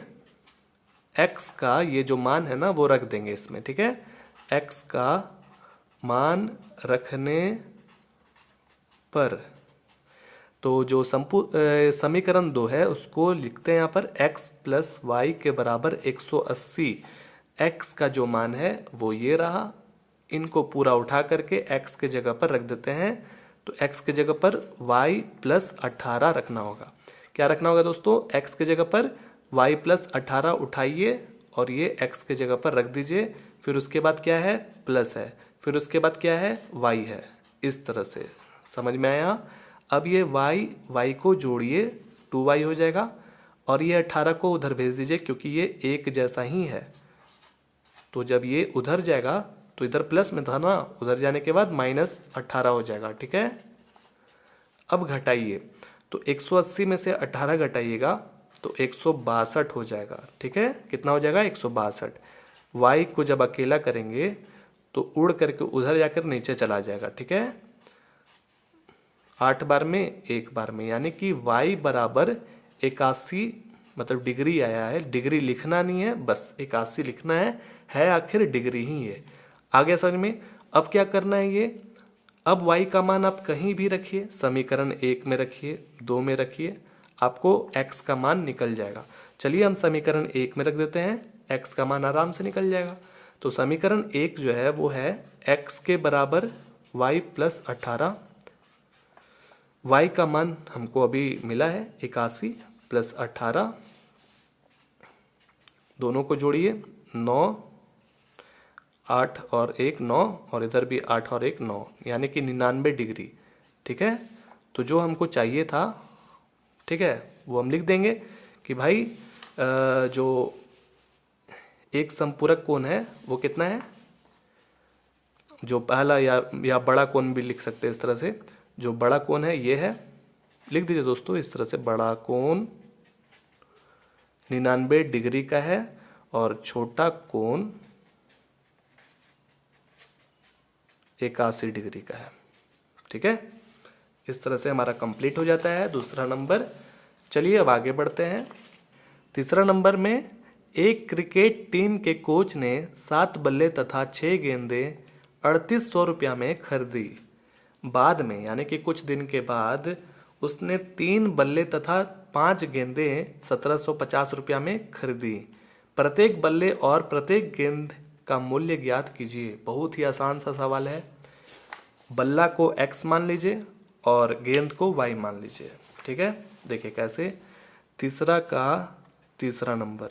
x का ये जो मान है ना वो रख देंगे इसमें। ठीक है, x का मान रखने पर तो जो समीकरण 2 है उसको लिखते हैं यहाँ पर x प्लस वाई के बराबर 180। x का जो मान है वो ये रहा, इनको पूरा उठा करके x के जगह पर रख देते हैं। तो x के जगह पर y प्लस 18 रखना होगा। क्या रखना होगा दोस्तों, x के जगह पर y प्लस 18 उठाइए और ये x के जगह पर रख दीजिए। फिर उसके बाद क्या है, प्लस है, फिर उसके बाद क्या है, y है। इस तरह से समझ में आया। अब ये y को जोड़िए, 2y हो जाएगा और ये 18 को उधर भेज दीजिए क्योंकि ये एक जैसा ही है। तो जब ये उधर जाएगा तो इधर प्लस में था ना, उधर जाने के बाद -18 हो जाएगा। ठीक है, अब घटाइए, तो 180 में से 18 घटाइएगा तो 162 हो जाएगा। ठीक है, कितना हो जाएगा, 162। y को जब अकेला करेंगे तो उड़ करके उधर जाकर नीचे चला जाएगा। ठीक है, 8 बार में 1 बार में, यानी कि y बराबर 81, मतलब डिग्री आया है। डिग्री लिखना नहीं है, बस 81 लिखना है आखिर डिग्री ही है। आगे समझ में। अब क्या करना है ये, अब y का मान आप कहीं भी रखिए, समीकरण 1 में रखिए, 2 में रखिए, आपको x का मान निकल जाएगा। चलिए हम समीकरण 1 में रख देते हैं, x का मान आराम से निकल जाएगा। तो समीकरण 1 जो है वो है x के बराबर y प्लस 18। y का मान हमको अभी मिला है 81 प्लस 18, दोनों को जोड़िए, 9, 8 और 1 9, और इधर भी 8 और 1 9, यानी कि 99 डिग्री। ठीक है, तो जो हमको चाहिए था, ठीक है, वो हम लिख देंगे कि भाई जो एक समपूरक कोण है वो कितना है, जो पहला या बड़ा कोण भी लिख सकते हैं इस तरह से, जो बड़ा कोण है ये है, लिख दीजिए दोस्तों इस तरह से, बड़ा कोण 99 डिग्री का है और छोटा कोण 81 डिग्री का है। ठीक है, इस तरह से हमारा कंप्लीट हो जाता है दूसरा नंबर। चलिए अब आगे बढ़ते हैं। तीसरा नंबर में एक क्रिकेट टीम के कोच ने 7 बल्ले तथा 6 गेंदें 3800 रुपया में खरीदी। बाद में यानी कि कुछ दिन के बाद उसने 3 बल्ले तथा 5 गेंदें 1750 रुपया में खरीदी। प्रत्येक बल्ले और प्रत्येक गेंद का मूल्य ज्ञात कीजिए। बहुत ही आसान सा सवाल है। बल्ला को x मान लीजिए और गेंद को y मान लीजिए। ठीक है, देखिए कैसे। तीसरा का तीसरा नंबर,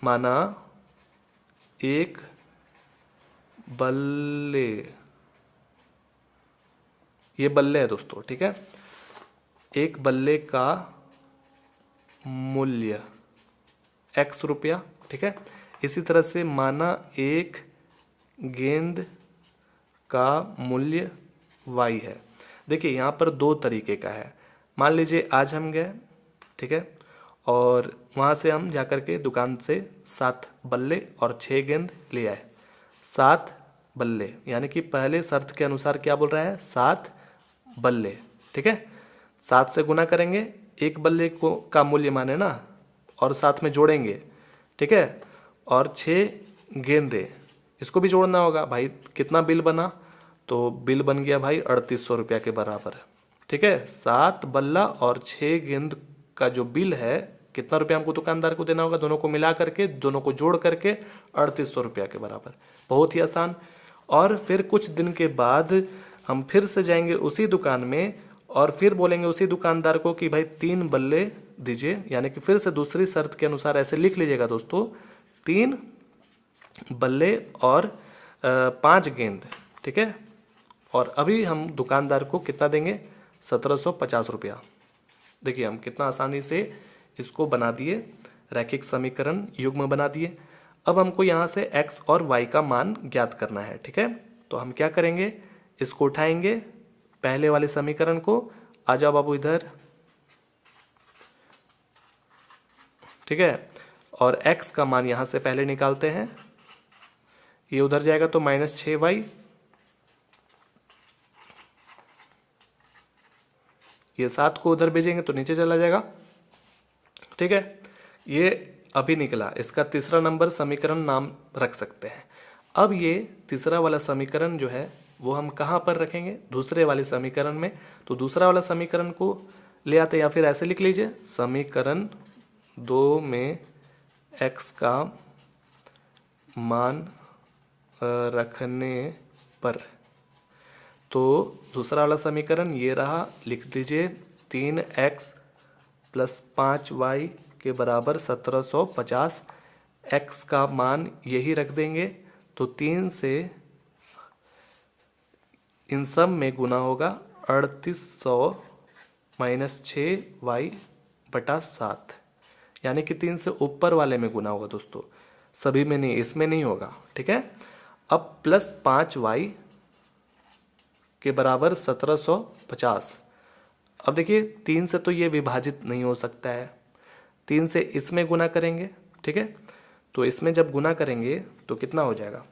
माना एक बल्ले, ये बल्ले है दोस्तों। ठीक है, एक बल्ले का मूल्य x रुपया। ठीक है, इसी तरह से माना एक गेंद का मूल्य y है। देखिए यहाँ पर दो तरीके का है। मान लीजिए आज हम गए, ठीक है, और वहाँ से हम जाकर के दुकान से 7 बल्ले और 6 गेंद ले आए। 7 बल्ले यानी कि पहले शर्त के अनुसार क्या बोल रहा है, 7 बल्ले। ठीक है, 7 से गुना करेंगे, एक बल्ले को का मूल्य माने ना, और साथ में जोड़ेंगे। ठीक है, और 6 गेंदे, इसको भी जोड़ना होगा भाई। कितना बिल बना, तो बिल बन गया भाई 3800 रुपया के बराबर। ठीक है, 7 बल्ला और 6 गेंद का जो बिल है, कितना रुपया हमको दुकानदार को देना होगा, दोनों को मिला करके, दोनों को जोड़ करके 3800 रुपया के बराबर। बहुत ही आसान। और फिर कुछ दिन के बाद हम फिर से जाएंगे उसी दुकान में और फिर बोलेंगे उसी दुकानदार को कि भाई 3 बल्ले दीजिए, यानी कि फिर से दूसरी शर्त के अनुसार ऐसे लिख लीजिएगा दोस्तों, 3 बल्ले और 5 गेंद। ठीक है, और अभी हम दुकानदार को कितना देंगे, 1750 रुपया। देखिए हम कितना आसानी से इसको बना दिए, रैखिक समीकरण युग्म बना दिए। अब हमको यहाँ से x और y का मान ज्ञात करना है। ठीक है, तो हम क्या करेंगे, इसको उठाएंगे पहले वाले समीकरण को। आ जाओ बाबू इधर। ठीक है, और x का मान यहाँ से पहले निकालते हैं, ये उधर जाएगा तो -6y, ये 7 को उधर भेजेंगे तो नीचे चला जाएगा। ठीक है, ये अभी निकला, इसका तीसरा नंबर समीकरण नाम रख सकते हैं। अब ये तीसरा वाला समीकरण जो है वो हम कहाँ पर रखेंगे, दूसरे वाले समीकरण में। तो दूसरा वाला समीकरण को ले आते, या फिर ऐसे लिख लीजिए, समीकरण 2 में x का मान रखने पर। तो दूसरा वाला समीकरण ये रहा, लिख दीजिए 3x + 5y के बराबर 1750। x का मान यही रख देंगे, तो 3 से इन सब में गुना होगा, 3800 - 6y बटा 7, यानी कि 3 से ऊपर वाले में गुना होगा दोस्तों, सभी में नहीं, इसमें नहीं होगा। ठीक है, अब +5y के बराबर 1750। अब देखिए 3 से तो ये विभाजित नहीं हो सकता है, 3 से इसमें गुना करेंगे। ठीक है, तो इसमें जब गुना करेंगे तो कितना हो जाएगा,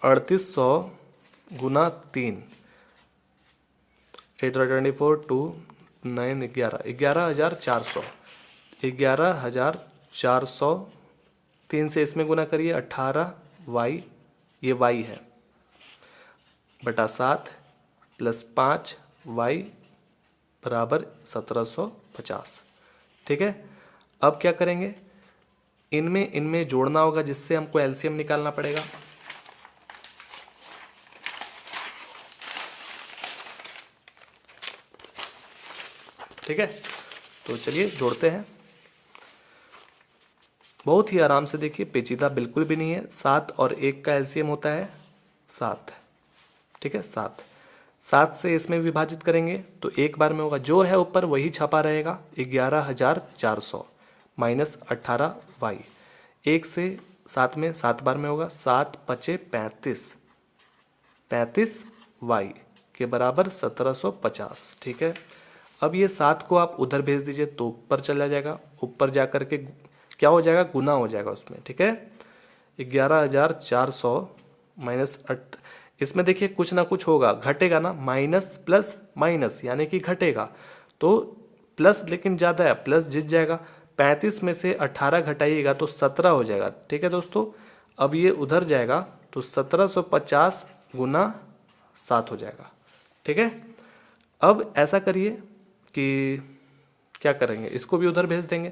3800 गुना 3, 824 2 9 11, 11400, 11400। 3 से इसमें गुना करिए, 18y, ये y है, बटा 7 + 5y बराबर 1750। ठीक है, अब क्या करेंगे, इनमें जोड़ना होगा, जिससे हमको एलसीएम निकालना पड़ेगा। ठीक है, तो चलिए जोड़ते हैं। बहुत ही आराम से, देखिए पेचीदा बिल्कुल भी नहीं है। 7 और 1 का एलसीएम होता है 7। ठीक है, 7। 7 से इसमें विभाजित करेंगे तो एक बार में होगा, जो है ऊपर वही छपा रहेगा, 11,400 माइनस 18y। 1 से 7 में 7 बार में होगा, 7 पचे 35, 35y के बराबर 1750। ठीक है, अब ये 7 को आप उधर भेज दीजिए तो ऊपर चला जाएगा, ऊपर जा कर के क्या हो जाएगा, गुना हो जाएगा उसमें। ठीक है, 11,400 माइनस इसमें देखिए कुछ ना कुछ होगा, घटेगा ना, माइनस प्लस माइनस यानी कि घटेगा, तो प्लस लेकिन ज़्यादा है, प्लस जीत जाएगा। 35 में से 18 घटाइएगा तो 17 हो जाएगा। ठीक है दोस्तों, अब ये उधर जाएगा तो 1750 गुना 7 हो जाएगा। ठीक है, अब ऐसा करिए कि क्या करेंगे, इसको भी उधर भेज देंगे।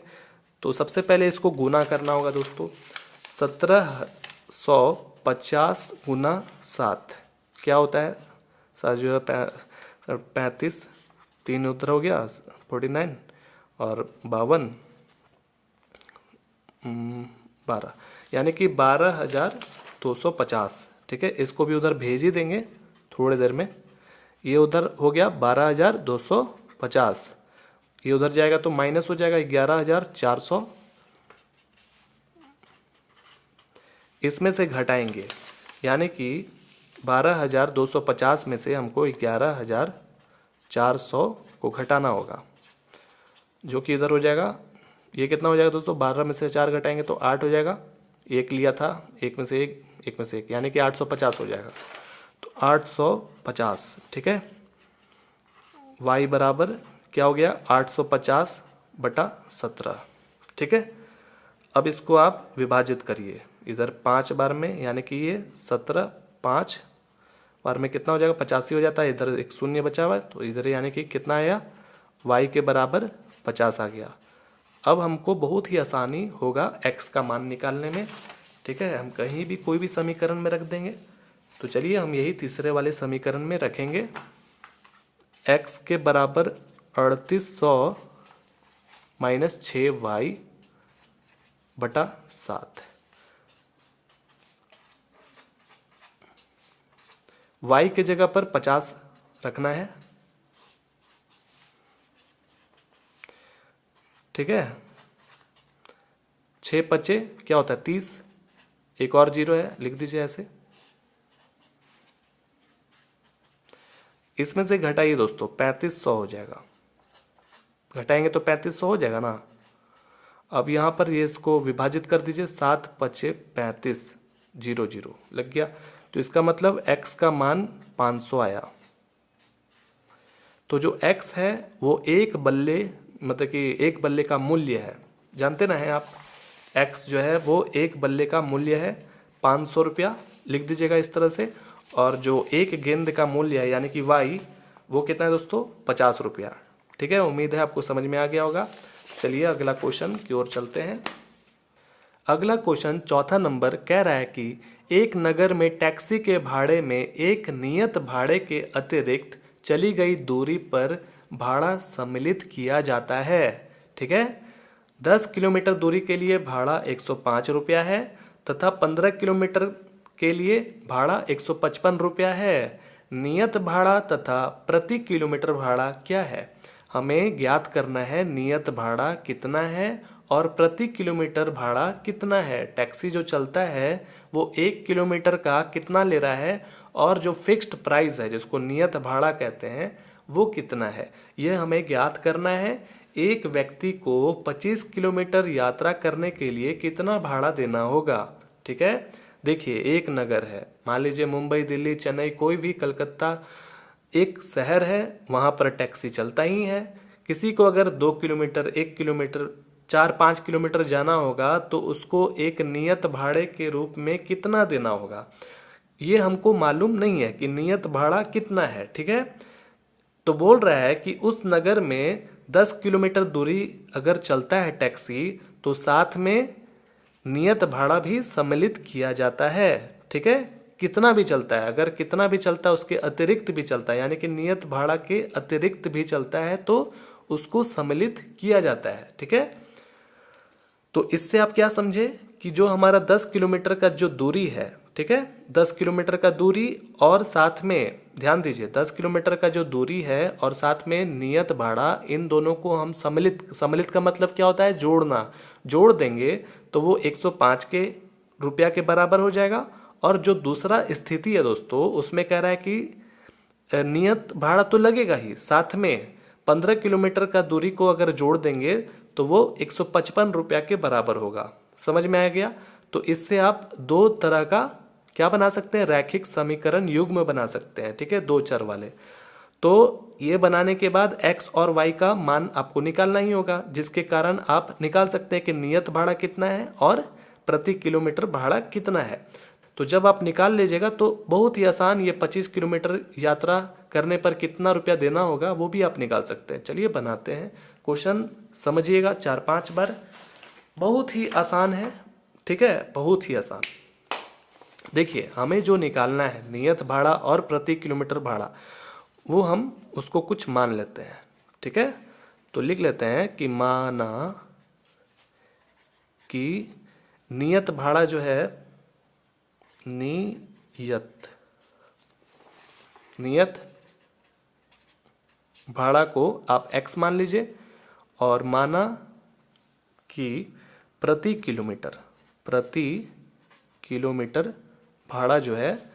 तो सबसे पहले इसको गुना करना होगा दोस्तों, 1750 गुना 7 क्या होता है, 35, 3 उधर हो गया 49 और 52 12 यानी कि 12,250। ठीक है, इसको भी उधर भेज ही देंगे थोड़ी देर में। ये उधर हो गया 12,250, ये उधर जाएगा तो माइनस हो जाएगा 11,400, इसमें से घटाएंगे यानी कि 12,250 में से हमको 11,400 को घटाना होगा, जो कि इधर हो जाएगा। ये कितना हो जाएगा दोस्तों, 12 में से 4 घटाएंगे तो 8 हो जाएगा, एक लिया था, एक में से एक में से एक, यानी कि 850 हो जाएगा। तो 850, ठीक है, y बराबर क्या हो गया, 850/17। ठीक है, अब इसको आप विभाजित करिए इधर 5 बार में, यानी कि ये 17 5 बार में कितना हो जाएगा, 85 हो जाता है। इधर एक शून्य बचा हुआ है तो इधर यानी कि कितना आया, y के बराबर 50 आ गया। अब हमको बहुत ही आसानी होगा x का मान निकालने में। ठीक है, हम कहीं भी कोई भी समीकरण में रख देंगे। तो चलिए हम यही तीसरे वाले समीकरण में रखेंगे, x के बराबर 3800 माइनस 6y/7। y के जगह पर 50 रखना है। ठीक है, 6 पचे क्या होता है 30, एक और 0 है, लिख दीजिए ऐसे। इसमें से घटाइए दोस्तों, 3500 हो जाएगा, घटाएंगे तो 3500 हो जाएगा ना। अब यहाँ पर ये इसको विभाजित कर दीजिए, 7 पचे 35, 0 0 लग गया। तो इसका मतलब x का मान 500 आया। तो जो x है वो एक बल्ले, मतलब कि एक बल्ले का मूल्य है, जानते ना हैं आप, x जो है वो एक बल्ले का मूल्य है 500 रुपया, लिख दीजिएगा इस तरह से। और जो एक गेंद का मूल्य है यानी कि y, वो कितना है दोस्तों, 50 रुपया। ठीक है, उम्मीद है आपको समझ में आ गया होगा। चलिए अगला क्वेश्चन की ओर चलते हैं। अगला क्वेश्चन चौथा नंबर कह रहा है कि एक नगर में टैक्सी के भाड़े में एक नियत भाड़े के अतिरिक्त चली गई दूरी पर भाड़ा सम्मिलित किया जाता है। ठीक है, 10 किलोमीटर दूरी के लिए भाड़ा 105 रुपया है तथा 15 किलोमीटर के लिए भाड़ा 155 रुपया है। नियत भाड़ा तथा प्रति किलोमीटर भाड़ा क्या है? हमें ज्ञात करना है नियत भाड़ा कितना है और प्रति किलोमीटर भाड़ा कितना है। टैक्सी जो चलता है वो 1 किलोमीटर का कितना ले रहा है और जो फिक्स्ड प्राइस है जिसको नियत भाड़ा कहते हैं वो कितना है, यह हमें ज्ञात करना है। एक व्यक्ति को 25 किलोमीटर यात्रा करने के लिए कितना भाड़ा देना होगा। ठीक है, देखिए एक नगर है, मान लीजिए मुंबई, दिल्ली, चेन्नई, कोई भी, कलकत्ता, एक शहर है, वहाँ पर टैक्सी चलता ही है। किसी को अगर 2 किलोमीटर, 1 किलोमीटर, 4-5 किलोमीटर जाना होगा तो उसको एक नियत भाड़े के रूप में कितना देना होगा, ये हमको मालूम नहीं है कि नियत भाड़ा कितना है। ठीक है, तो बोल रहा है कि उस नगर में 10 किलोमीटर दूरी अगर चलता है टैक्सी तो साथ में नियत भाड़ा भी सम्मिलित किया जाता है। ठीक है, कितना भी चलता है, अगर कितना भी चलता है उसके अतिरिक्त भी चलता है, यानी कि नियत भाड़ा के अतिरिक्त भी चलता है तो उसको सम्मिलित किया जाता है। ठीक है, तो इससे आप क्या समझे कि जो हमारा 10 किलोमीटर का जो दूरी है, ठीक है, 10 किलोमीटर का दूरी और साथ में ध्यान दीजिए 10 किलोमीटर का जो दूरी है और साथ में नियत भाड़ा, इन दोनों को हम सम्मिलित का मतलब क्या होता है, जोड़ना, जोड़ देंगे तो वो 105 के रुपया के बराबर हो जाएगा। और जो दूसरा स्थिति है दोस्तों, उसमें कह रहा है कि नियत भाड़ा तो लगेगा ही, साथ में 15 किलोमीटर का दूरी को अगर जोड़ देंगे तो वो 155 रुपया के बराबर होगा। समझ में आ गया? तो इससे आप दो तरह का क्या बना सकते हैं, रैखिक समीकरण युग्म बना सकते हैं। ठीक है, दो चर वाले। तो ये बनाने के बाद x और y का मान आपको निकालना ही होगा, जिसके कारण आप निकाल सकते हैं कि नियत भाड़ा कितना है और प्रति किलोमीटर भाड़ा कितना है। तो जब आप निकाल लीजिएगा तो बहुत ही आसान, ये 25 किलोमीटर यात्रा करने पर कितना रुपया देना होगा वो भी आप निकाल सकते हैं। चलिए बनाते हैं क्वेश्चन, समझिएगा 4-5 बार। बहुत ही आसान है, ठीक है, बहुत ही आसान। देखिए हमें जो निकालना है नियत भाड़ा और प्रति किलोमीटर भाड़ा, वो हम उसको कुछ मान लेते हैं। ठीक है, तो लिख लेते हैं कि माना कि नियत भाड़ा जो है, नियत भाड़ा को आप x मान लीजिए और माना कि प्रति किलोमीटर भाड़ा जो है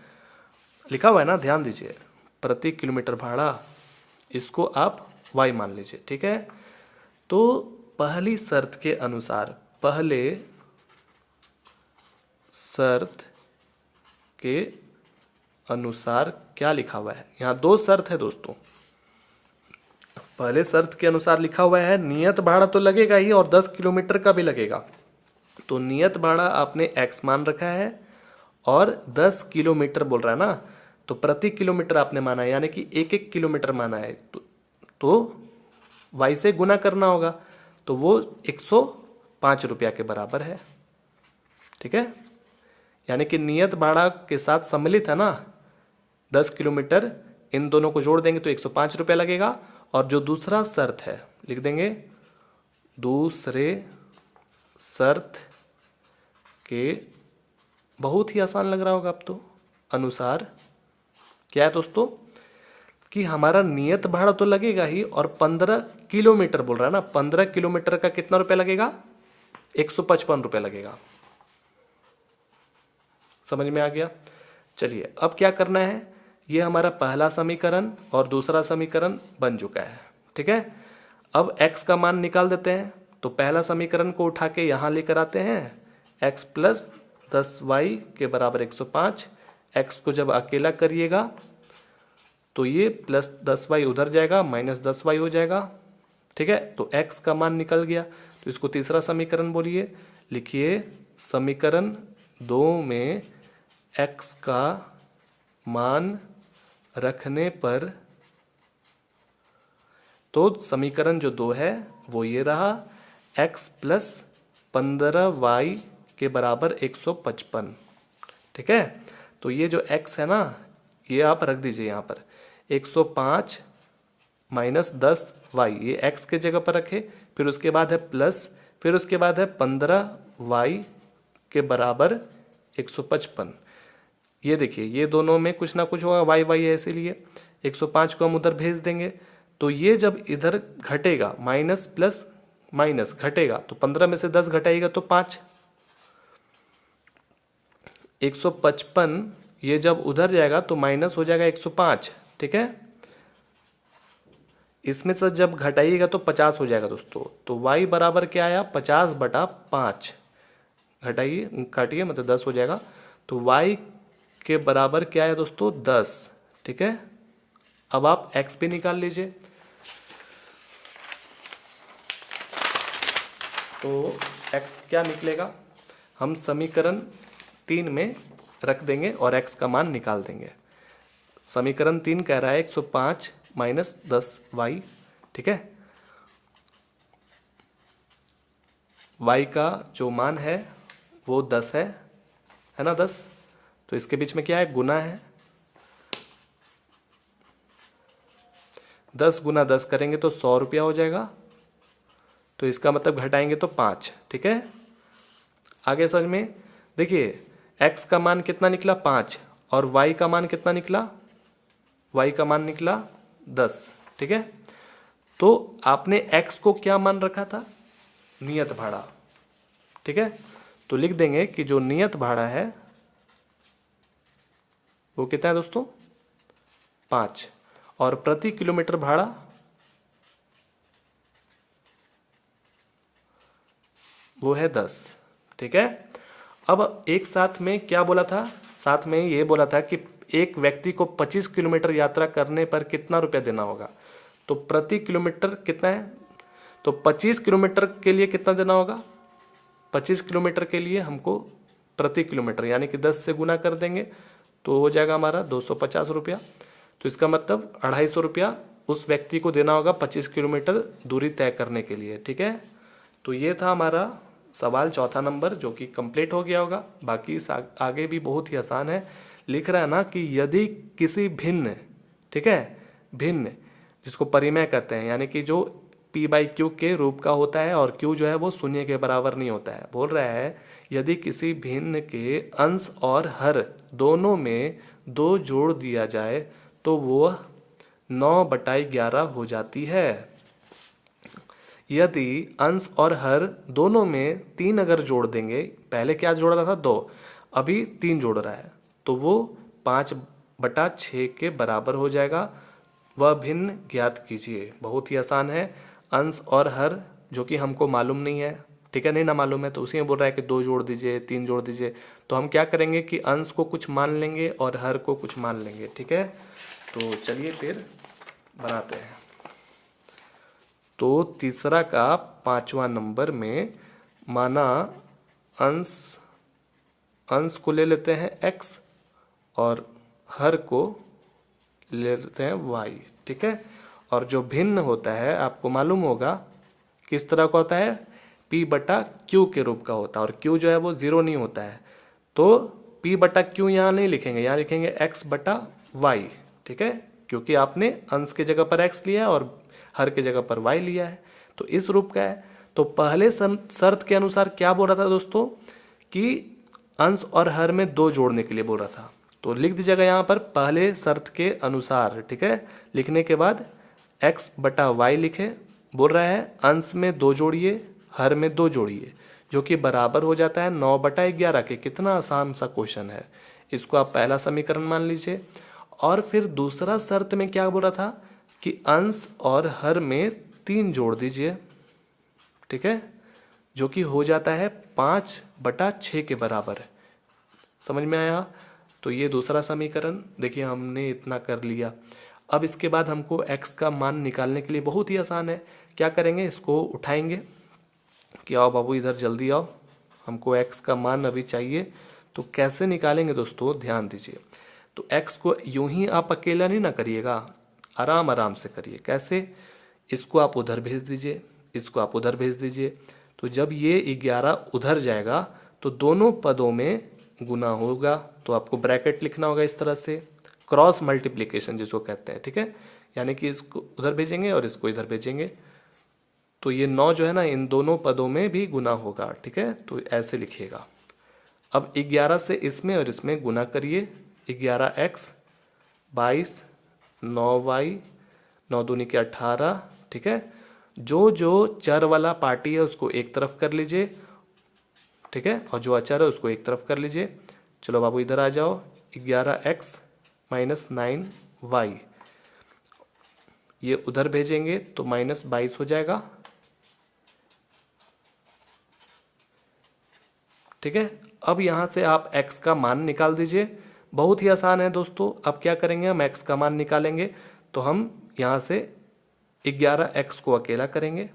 लिखा हुआ है ना, ध्यान दीजिए, प्रति किलोमीटर भाड़ा, इसको आप y मान लीजिए। ठीक है, तो पहली शर्त के अनुसार, पहले शर्त के अनुसार क्या लिखा हुआ है, यहाँ दो शर्त है दोस्तों। पहले शर्त के अनुसार लिखा हुआ है नियत भाड़ा तो लगेगा ही और 10 किलोमीटर का भी लगेगा। तो नियत भाड़ा आपने x मान रखा है और 10 किलोमीटर बोल रहा है ना, तो प्रति किलोमीटर आपने माना है, यानी कि 1-1 किलोमीटर माना है। तो y से गुना करना होगा, तो वो 105 रुपया के बराबर है। ठीक है, यानी कि नियत भाड़ा के साथ सम्मिलित है ना 10 किलोमीटर, इन दोनों को जोड़ देंगे तो 105 रुपया लगेगा। और जो दूसरा शर्त है लिख देंगे, दूसरे शर्त के, बहुत ही आसान लग रहा होगा अब तो, अनुसार क्या है दोस्तों कि हमारा नियत भाड़ा तो लगेगा ही और 15 किलोमीटर बोल रहा है ना, 15 किलोमीटर का कितना रुपया लगेगा, 155 रुपया लगेगा। समझ में आ गया? चलिए अब क्या करना है, ये हमारा पहला समीकरण और दूसरा समीकरण बन चुका है। ठीक है, अब x का मान निकाल देते हैं। तो पहला समीकरण को उठा के यहाँ लेकर आते हैं, x प्लस 10y के बराबर 105। x को जब अकेला करिएगा तो ये प्लस 10y उधर जाएगा, माइनस 10y हो जाएगा। ठीक है, तो x का मान निकल गया। तो इसको तीसरा समीकरण बोलिए, लिखिए समीकरण 2 में x का मान रखने पर, तो समीकरण जो 2 है वो ये रहा, x प्लस 15y के बराबर 155। ठीक है, तो ये जो x है ना, ये आप रख दीजिए यहाँ पर, 105 माइनस 10y, ये x के जगह पर रखे, फिर उसके बाद है प्लस, फिर उसके बाद है 15y के बराबर 155। ये देखिए ये दोनों में कुछ ना कुछ होगा, y है, इसीलिए 105 को हम उधर भेज देंगे। तो ये जब इधर घटेगा, माइनस प्लस माइनस घटेगा, तो 15 में से 10 घटाएगा तो 5, 155 ये जब उधर जाएगा तो माइनस हो जाएगा 105। ठीक है, इसमें से जब घटाइएगा तो 50 हो जाएगा दोस्तों। तो y बराबर क्या आया, 50/5, घटाइए काटिए मतलब 10 हो जाएगा। तो y के बराबर क्या है दोस्तों, 10। ठीक है, अब आप x भी निकाल लीजिए। तो x क्या निकलेगा, हम समीकरण 3 में रख देंगे और x का मान निकाल देंगे। समीकरण 3 कह रहा है 105 माइनस 10y। ठीक है, y का जो मान है वो 10 है ना, 10। तो इसके बीच में क्या है, गुना है, 10 गुना 10 करेंगे तो 100 रुपया हो जाएगा। तो इसका मतलब घटाएंगे तो 5। ठीक है, आगे समझ में देखिए, x का मान कितना निकला 5 और y का मान कितना निकला, y का मान निकला 10। ठीक है, तो आपने x को क्या मान रखा था, नियत भाड़ा। ठीक है, तो लिख देंगे कि जो नियत भाड़ा है वो कितना है दोस्तों 5 और प्रति किलोमीटर भाड़ा वो है 10। ठीक है, अब एक साथ में क्या बोला था, साथ में ये बोला था कि एक व्यक्ति को 25 किलोमीटर यात्रा करने पर कितना रुपया देना होगा। तो प्रति किलोमीटर कितना है, तो 25 किलोमीटर के लिए कितना देना होगा, 25 किलोमीटर के लिए हमको प्रति किलोमीटर यानी कि 10 से गुना कर देंगे तो हो जाएगा हमारा 250 रुपया। तो इसका मतलब 250 रुपया उस व्यक्ति को देना होगा 25 किलोमीटर दूरी तय करने के लिए। ठीक है, तो ये था हमारा सवाल चौथा नंबर जो कि कंप्लीट हो गया होगा। बाकी आगे भी बहुत ही आसान है, लिख रहा है ना कि यदि किसी भिन्न, ठीक है, भिन्न जिसको परिमेय कहते हैं यानी कि जो p/q के रूप का होता है और q जो है वो शून्य के बराबर नहीं होता है। बोल रहा है यदि किसी भिन्न के अंश और हर दोनों में 2 जोड़ दिया जाए तो वो 9/11 हो जाती है। यदि अंश और हर दोनों में 3 अगर जोड़ देंगे, पहले क्या जोड़ रहा था 2, अभी 3 जोड़ रहा है, तो वो 5/6 के बराबर हो जाएगा। वह भिन्न ज्ञात कीजिए। बहुत ही आसान है, अंश और हर जो कि हमको मालूम नहीं है, ठीक है, नहीं ना मालूम है तो उसी में बोल रहा है कि 2 जोड़ दीजिए 3 जोड़ दीजिए। तो हम क्या करेंगे कि अंश को कुछ मान लेंगे और हर को कुछ मान लेंगे। ठीक है, तो चलिए फिर बनाते हैं। तो तीसरा का 5वां नंबर में माना अंश को ले लेते हैं x और हर को ले लेते हैं y। ठीक है, और जो भिन्न होता है आपको मालूम होगा किस तरह का होता है, p/q के रूप का होता है और q जो है वो 0 नहीं होता है। तो p/q यहाँ नहीं लिखेंगे, यहाँ लिखेंगे x/y। ठीक है, क्योंकि आपने अंश की जगह पर x लिया है और हर की जगह पर y लिया है, तो इस रूप का है। तो पहले शर्त के अनुसार क्या बोल रहा था दोस्तों कि अंश और हर में 2 जोड़ने के लिए बोल रहा था। तो लिख दीजिएगा यहाँ पर पहले शर्त के अनुसार। ठीक है, लिखने के बाद x/y लिखे, बोल रहा है अंश में 2 जोड़िए हर में 2 जोड़िए जो कि बराबर हो जाता है 9/11 के। कितना आसान सा क्वेश्चन है, इसको आप पहला समीकरण मान लीजिए। और फिर दूसरा शर्त में क्या बोल रहा था कि अंश और हर में 3 जोड़ दीजिए। ठीक है, जो कि हो जाता है 5/6 के बराबर। समझ में आया? तो ये दूसरा समीकरण देखिए हमने इतना कर लिया। अब इसके बाद हमको x का मान निकालने के लिए बहुत ही आसान है। क्या करेंगे, इसको उठाएंगे कि आओ बाबू इधर जल्दी आओ, हमको x का मान अभी चाहिए। तो कैसे निकालेंगे दोस्तों, ध्यान दीजिए। तो x को यूं ही आप अकेला नहीं ना करिएगा, आराम आराम से करिए। कैसे, इसको आप उधर भेज दीजिए, इसको आप उधर भेज दीजिए। तो जब ये 11 उधर जाएगा तो दोनों पदों में गुना होगा। तो आपको ब्रैकेट लिखना होगा इस तरह से, क्रॉस मल्टीप्लिकेशन जिसको कहते हैं। ठीक है, यानी कि इसको उधर भेजेंगे और इसको इधर भेजेंगे। तो ये 9 जो है ना इन दोनों पदों में भी गुना होगा। ठीक है, तो ऐसे लिखिएगा। अब 11 से इसमें और इसमें गुना करिए, 11x 22 9y 9 दूनी के 18। ठीक है, जो जो चर वाला पार्टी है उसको एक तरफ कर लीजिए। ठीक है, और जो अचर है उसको एक तरफ कर लीजिए। चलो बाबू इधर आ जाओ, 11x - 9y ये उधर भेजेंगे तो -22 हो जाएगा। ठीक है, अब यहाँ से आप x का मान निकाल दीजिए। बहुत ही आसान है दोस्तों। अब क्या करेंगे, हम x का मान निकालेंगे तो हम यहाँ से 11x को अकेला करेंगे,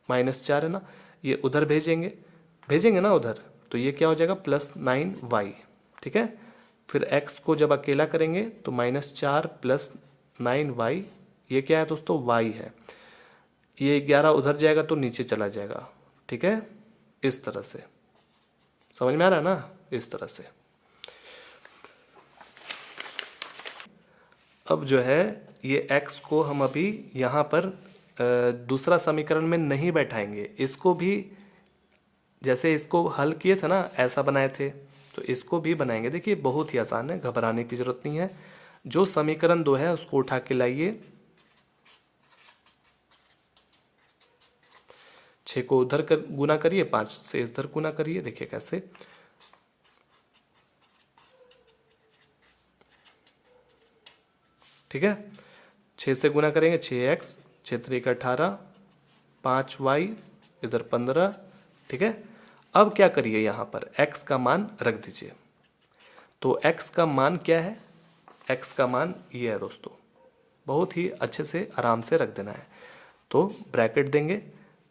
-4 है ना, ये उधर भेजेंगे ना उधर, तो ये क्या हो जाएगा +9y। ठीक है, फिर x को जब अकेला करेंगे तो -4 + 9y, ये क्या है दोस्तों, y है। ये 11 उधर जाएगा तो नीचे चला जाएगा। ठीक है, इस तरह से समझ में आ रहा है ना, इस तरह से। अब जो है ये x को हम अभी यहाँ पर दूसरा समीकरण में नहीं बैठाएंगे, इसको भी जैसे इसको हल किए थे ना ऐसा बनाए थे, तो इसको भी बनाएंगे। देखिए बहुत ही आसान है, घबराने की जरूरत नहीं है। जो समीकरण 2 है उसको उठा के लाइए, 6 को उधर गुना करिए, 5 से इधर गुना करिए। देखिए कैसे, ठीक है। 6 से गुना करेंगे 6x, 6 3 18, 5y, इधर 15, ठीक है। अब क्या करिए, यहाँ पर x का मान रख दीजिए। तो x का मान क्या है, x का मान ये है दोस्तों, बहुत ही अच्छे से आराम से रख देना है। तो ब्रैकेट देंगे,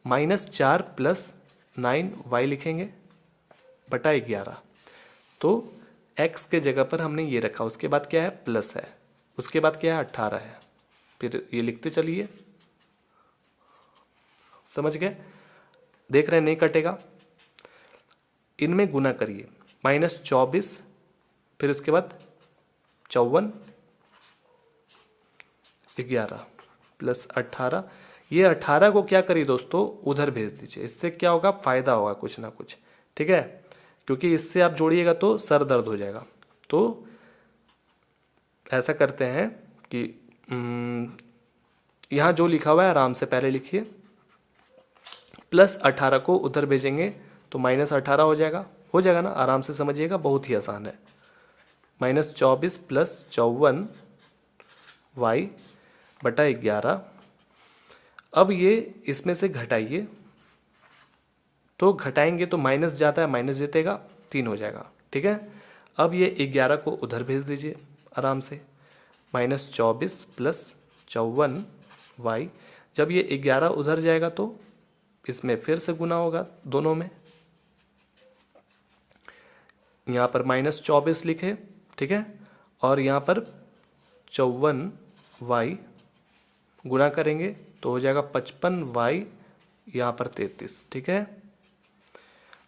-4 + 9y लिखेंगे बटा 11। तो x के जगह पर हमने ये रखा, उसके बाद क्या है प्लस है, उसके बाद क्या है 18 है, फिर ये लिखते चलिए। समझ गए, देख रहे हैं नहीं कटेगा। इनमें गुना करिए, -24, फिर उसके बाद 54, 11 + 18। ये 18 को क्या करिए दोस्तों, उधर भेज दीजिए। इससे क्या होगा, फायदा होगा कुछ ना कुछ, ठीक है। क्योंकि इससे आप जोड़िएगा तो सर दर्द हो जाएगा। तो ऐसा करते हैं कि यहाँ जो लिखा हुआ है आराम से पहले लिखिए, +18 को उधर भेजेंगे तो -18 हो जाएगा ना, आराम से समझिएगा, बहुत ही आसान है। -24 + 54 y बटा 11। अब ये इसमें से घटाइए, तो घटाएंगे तो माइनस जाता है, माइनस जीतेगा 3 हो जाएगा, ठीक है। अब ये 11 को उधर भेज दीजिए आराम से, -24 + 54 y। जब ये 11 उधर जाएगा तो इसमें फिर से गुना होगा दोनों में। यहाँ पर -24 लिखे, ठीक है, और यहाँ पर 54y गुना करेंगे तो हो जाएगा 55y, यहाँ पर 33, ठीक है।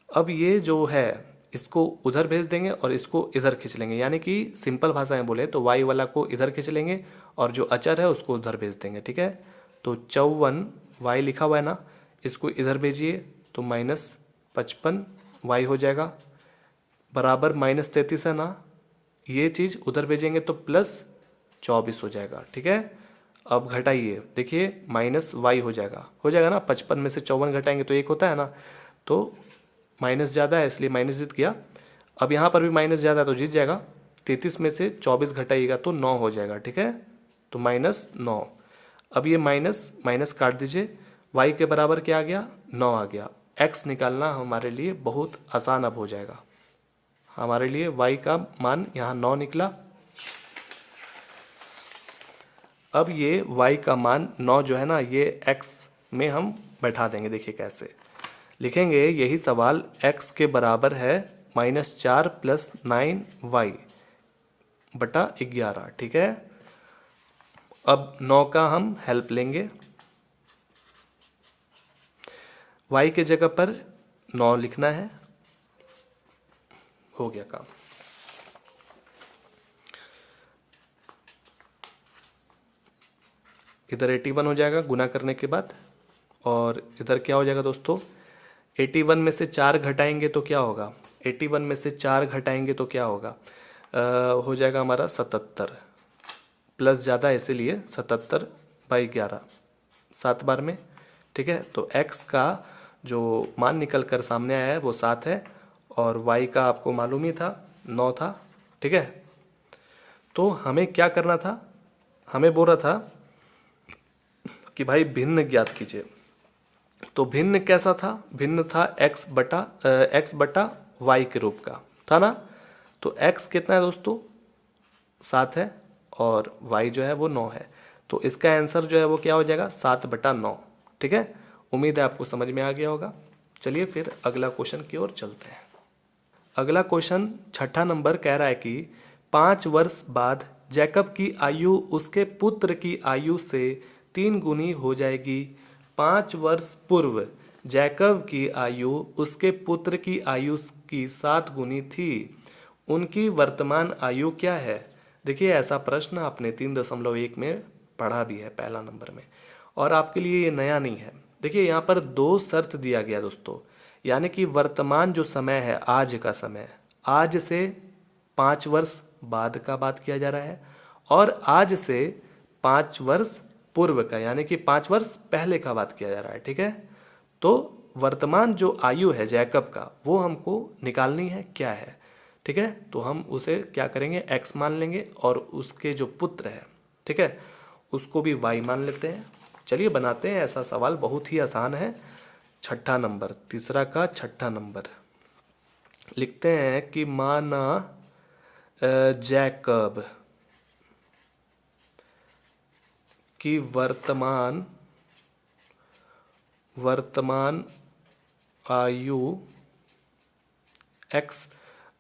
अब ये जो है इसको उधर भेज देंगे और इसको इधर खींच लेंगे, यानी कि सिंपल भाषा में बोले तो y वाला को इधर खींच लेंगे और जो अचर है उसको उधर भेज देंगे, ठीक है। तो 54y लिखा हुआ है ना, इसको इधर भेजिए तो -55y हो जाएगा, बराबर -33 है ना, ये चीज़ उधर भेजेंगे तो +24 हो जाएगा, ठीक है। अब घटाइए, देखिए -y हो जाएगा ना, 55 में से 54 घटाएंगे तो 1 होता है ना, तो माइनस ज़्यादा है इसलिए माइनस जीत गया। अब यहाँ पर भी माइनस ज़्यादा है तो जीत जाएगा। 33 में से 24 घटाइएगा तो 9 हो जाएगा, ठीक है, तो -9। अब ये माइनस काट दीजिए, y के बराबर क्या आ गया, 9 आ गया। x निकालना हमारे लिए बहुत आसान अब हो जाएगा। हमारे लिए y का मान यहाँ 9 निकला। अब ये y का मान 9 जो है ना, ये x में हम बैठा देंगे। देखिए कैसे लिखेंगे, यही सवाल x के बराबर है -4 + 9y बटा 11, ठीक है। अब 9 का हम हेल्प लेंगे, y के जगह पर 9 लिखना है, हो गया काम। इधर 81 हो जाएगा गुना करने के बाद, और इधर क्या हो जाएगा दोस्तों, 81 में से 4 घटाएंगे तो क्या होगा, 81 में से 4 घटाएंगे तो क्या होगा, हो जाएगा हमारा 77, प्लस ज़्यादा है इसीलिए 77/11 7 बार में, ठीक है। तो x का जो मान निकल कर सामने आया है वो 7 है, और y का आपको मालूम ही था 9 था, ठीक है। तो हमें क्या करना था, हमें बोल रहा था कि भाई भिन्न ज्ञात कीजिए। तो भिन्न कैसा था, भिन्न था x बटा y के रूप का था ना। तो x कितना है दोस्तों, 7 है, और y जो है वो 9 है। तो इसका आंसर जो है वो क्या हो जाएगा, 7/9, ठीक है। उम्मीद है आपको समझ में आ गया होगा। चलिए फिर अगला क्वेश्चन की ओर चलते हैं। अगला क्वेश्चन 6ठा नंबर कह रहा है कि 5 वर्ष बाद जैकब की आयु उसके पुत्र की आयु से 3 गुनी हो जाएगी। 5 वर्ष पूर्व जैकब की आयु उसके पुत्र की आयु की 7 गुनी थी। उनकी वर्तमान आयु क्या है। देखिए ऐसा प्रश्न आपने 3.1 में पढ़ा भी है पहला नंबर में, और आपके लिए ये नया नहीं है। देखिए यहाँ पर 2 शर्त दिया गया दोस्तों, यानी कि वर्तमान जो समय है, आज का समय, आज से 5 वर्ष बाद का बात किया जा रहा है और आज से 5 वर्ष पूर्व का यानी कि 5 वर्ष पहले का बात किया जा रहा है। ठीक है, तो वर्तमान जो आयु है जैकब का वो हमको निकालनी है क्या है। ठीक है, तो हम उसे क्या करेंगे, x मान लेंगे और उसके जो पुत्र है, ठीक है, उसको भी y मान लेते हैं। चलिए बनाते हैं ऐसा सवाल, बहुत ही आसान है। छठा नंबर, तीसरा का छठा नंबर लिखते हैं कि माना जैकब की वर्तमान आयु x,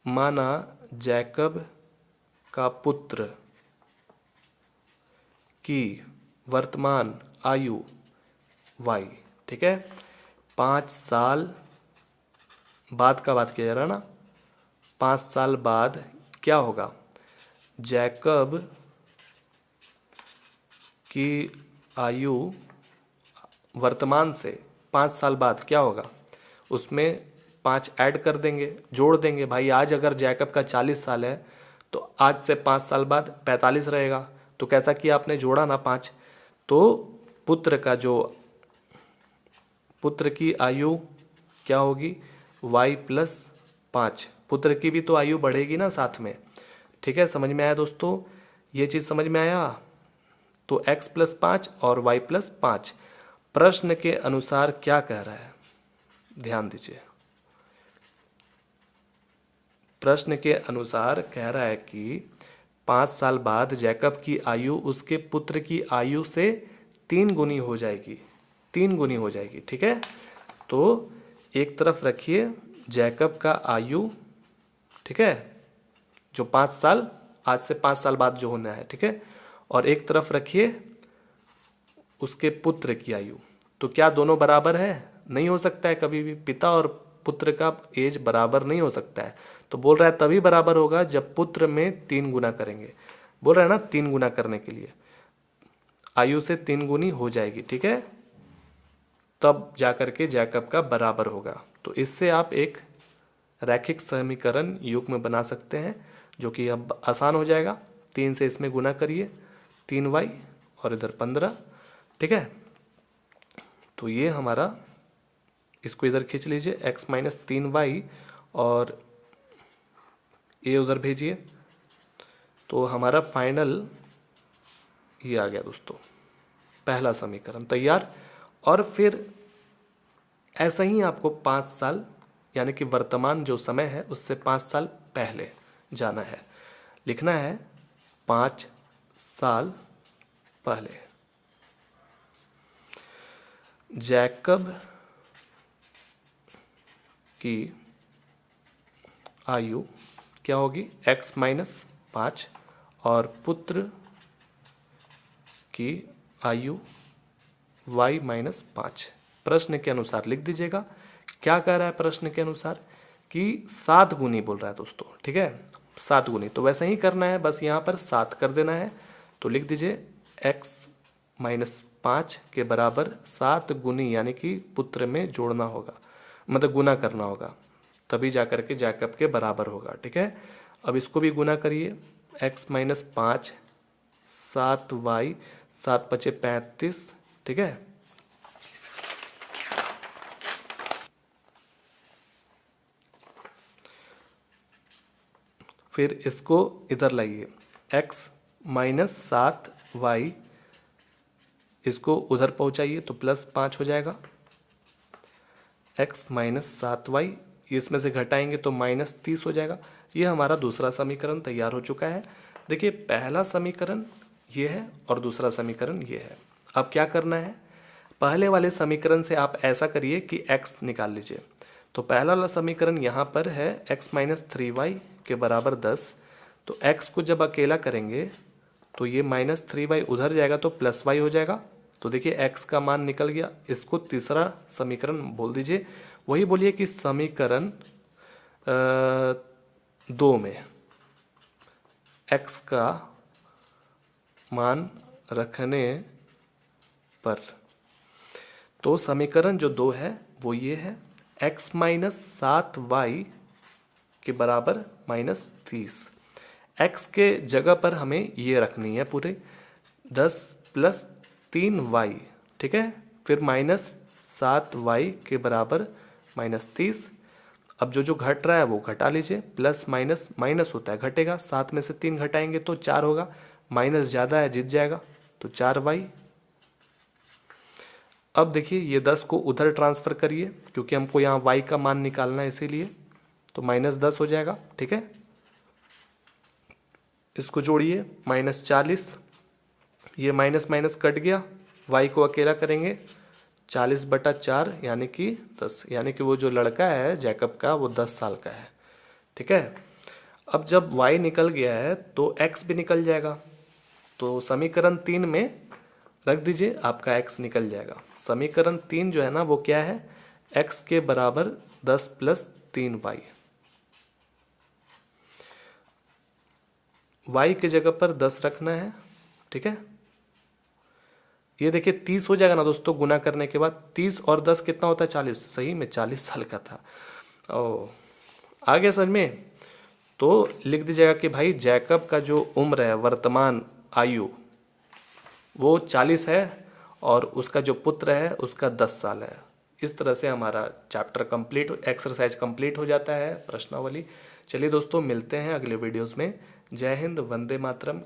माना जैकब का पुत्र की वर्तमान आयु y। ठीक है, 5 साल बाद का बात किया जा रहा है ना, 5 साल बाद क्या होगा, जैकब की आयु वर्तमान से 5 साल बाद क्या होगा, उसमें 5 ऐड कर देंगे, जोड़ देंगे। भाई आज अगर जैकब का 40 साल है तो आज से 5 साल बाद 45 रहेगा। तो कैसा किया आपने, जोड़ा ना 5। तो पुत्र की आयु क्या होगी, y+5। पुत्र की भी तो आयु बढ़ेगी ना साथ में। ठीक है, समझ में आया दोस्तों, ये चीज़ समझ में आया। तो x+5 और y+5 प्रश्न के अनुसार क्या कह रहा है, ध्यान दीजिए। प्रश्न के अनुसार कह रहा है कि 5 साल बाद जैकब की आयु उसके पुत्र की आयु से 3 गुनी हो जाएगी, 3 गुनी हो जाएगी। ठीक है, तो एक तरफ रखिए जैकब का आयु, ठीक है, जो 5 साल आज से 5 साल बाद जो होना है, ठीक है, और एक तरफ रखिए उसके पुत्र की आयु। तो क्या दोनों बराबर है, नहीं हो सकता है कभी भी, पिता और पुत्र का एज बराबर नहीं हो सकता है। तो बोल रहा है तभी बराबर होगा जब पुत्र में 3 गुना करेंगे, बोल रहा है ना 3 गुना करने के लिए आयु से 3 गुनी हो जाएगी। ठीक है, तब जाकर के जैकब का बराबर होगा। तो इससे आप एक रैखिक समीकरण युग्म बना सकते हैं, जो कि अब आसान हो जाएगा। 3 से इसमें गुना करिए, 3y और इधर 15। ठीक है, तो ये हमारा, इसको इधर खींच लीजिए, x-3y और ये उधर भेजिए। तो हमारा फाइनल ये आ गया दोस्तों, पहला समीकरण तैयार। और फिर ऐसा ही आपको 5 साल यानी कि वर्तमान जो समय है उससे 5 साल पहले जाना है, लिखना है 5 साल पहले जैकब की आयु क्या होगी, x-5 और पुत्र की आयु y-5। प्रश्न के अनुसार लिख दीजिएगा। क्या कह रहा है प्रश्न के अनुसार कि 7 गुनी बोल रहा है दोस्तों। ठीक है, 7 गुनी, तो वैसे ही करना है, बस यहाँ पर 7 कर देना है। तो लिख दीजिए x-5 के बराबर 7 गुनी यानी कि पुत्र में जोड़ना होगा, मतलब गुना करना होगा, तभी जाकर के जैकब के बराबर होगा। ठीक है, अब इसको भी गुना करिए, x-5 7y 7×5 = 35। ठीक है, फिर इसको इधर लाइए, x-7y इसको उधर पहुंचाइए तो +5 हो जाएगा। x-7y इसमें से घटाएंगे तो -30 हो जाएगा। ये हमारा दूसरा समीकरण तैयार हो चुका है। देखिए, पहला समीकरण ये है और दूसरा समीकरण ये है। अब क्या करना है, पहले वाले समीकरण से आप ऐसा करिए कि x निकाल लीजिए। तो पहला वाला समीकरण यहाँ पर है x-3y के बराबर 10। तो x को जब अकेला करेंगे तो ये -3y उधर जाएगा तो +y हो जाएगा। तो देखिए x का मान निकल गया। इसको तीसरा समीकरण बोल दीजिए। वही बोलिए कि समीकरण 2 में x का मान रखने पर, तो समीकरण जो 2 है वो ये है, x-7y के बराबर -30। x के जगह पर हमें ये रखनी है पूरे 10 + 3y, ठीक है। फिर -7y के बराबर -30। अब जो घट रहा है वो घटा लीजिए, प्लस माइनस माइनस होता है घटेगा, 7 में से 3 घटाएंगे तो 4 होगा, माइनस ज़्यादा है जीत जाएगा तो 4y। अब देखिए ये 10 को उधर ट्रांसफ़र करिए क्योंकि हमको यहाँ y का मान निकालना है, इसीलिए तो -10 हो जाएगा, ठीक है। इसको जोड़िए -40, ये माइनस माइनस कट गया, y को अकेला करेंगे 40/4 यानी कि 10, यानी कि वो जो लड़का है जैकब का वो 10 साल का है, ठीक है। अब जब y निकल गया है तो x भी निकल जाएगा, तो समीकरण 3 में रख दीजिए, आपका x निकल जाएगा। समीकरण 3 जो है ना वो क्या है, x के बराबर 10 + 3y। y के जगह पर 10 रखना है, ठीक है। ये देखिए 30 हो जाएगा ना दोस्तों, गुना करने के बाद 30 और 10 कितना होता है 40, सही में 40 साल का था। ओ आ गया समझ में। तो लिख दीजिएगा कि भाई जैकब का जो उम्र है, वर्तमान आयु, वो 40 है और उसका जो पुत्र है उसका 10 साल है। इस तरह से हमारा चैप्टर कंप्लीट, एक्सरसाइज कंप्लीट हो जाता है, प्रश्नावली। चलिए दोस्तों मिलते हैं अगले वीडियोस में। जय हिंद, वंदे मातरम।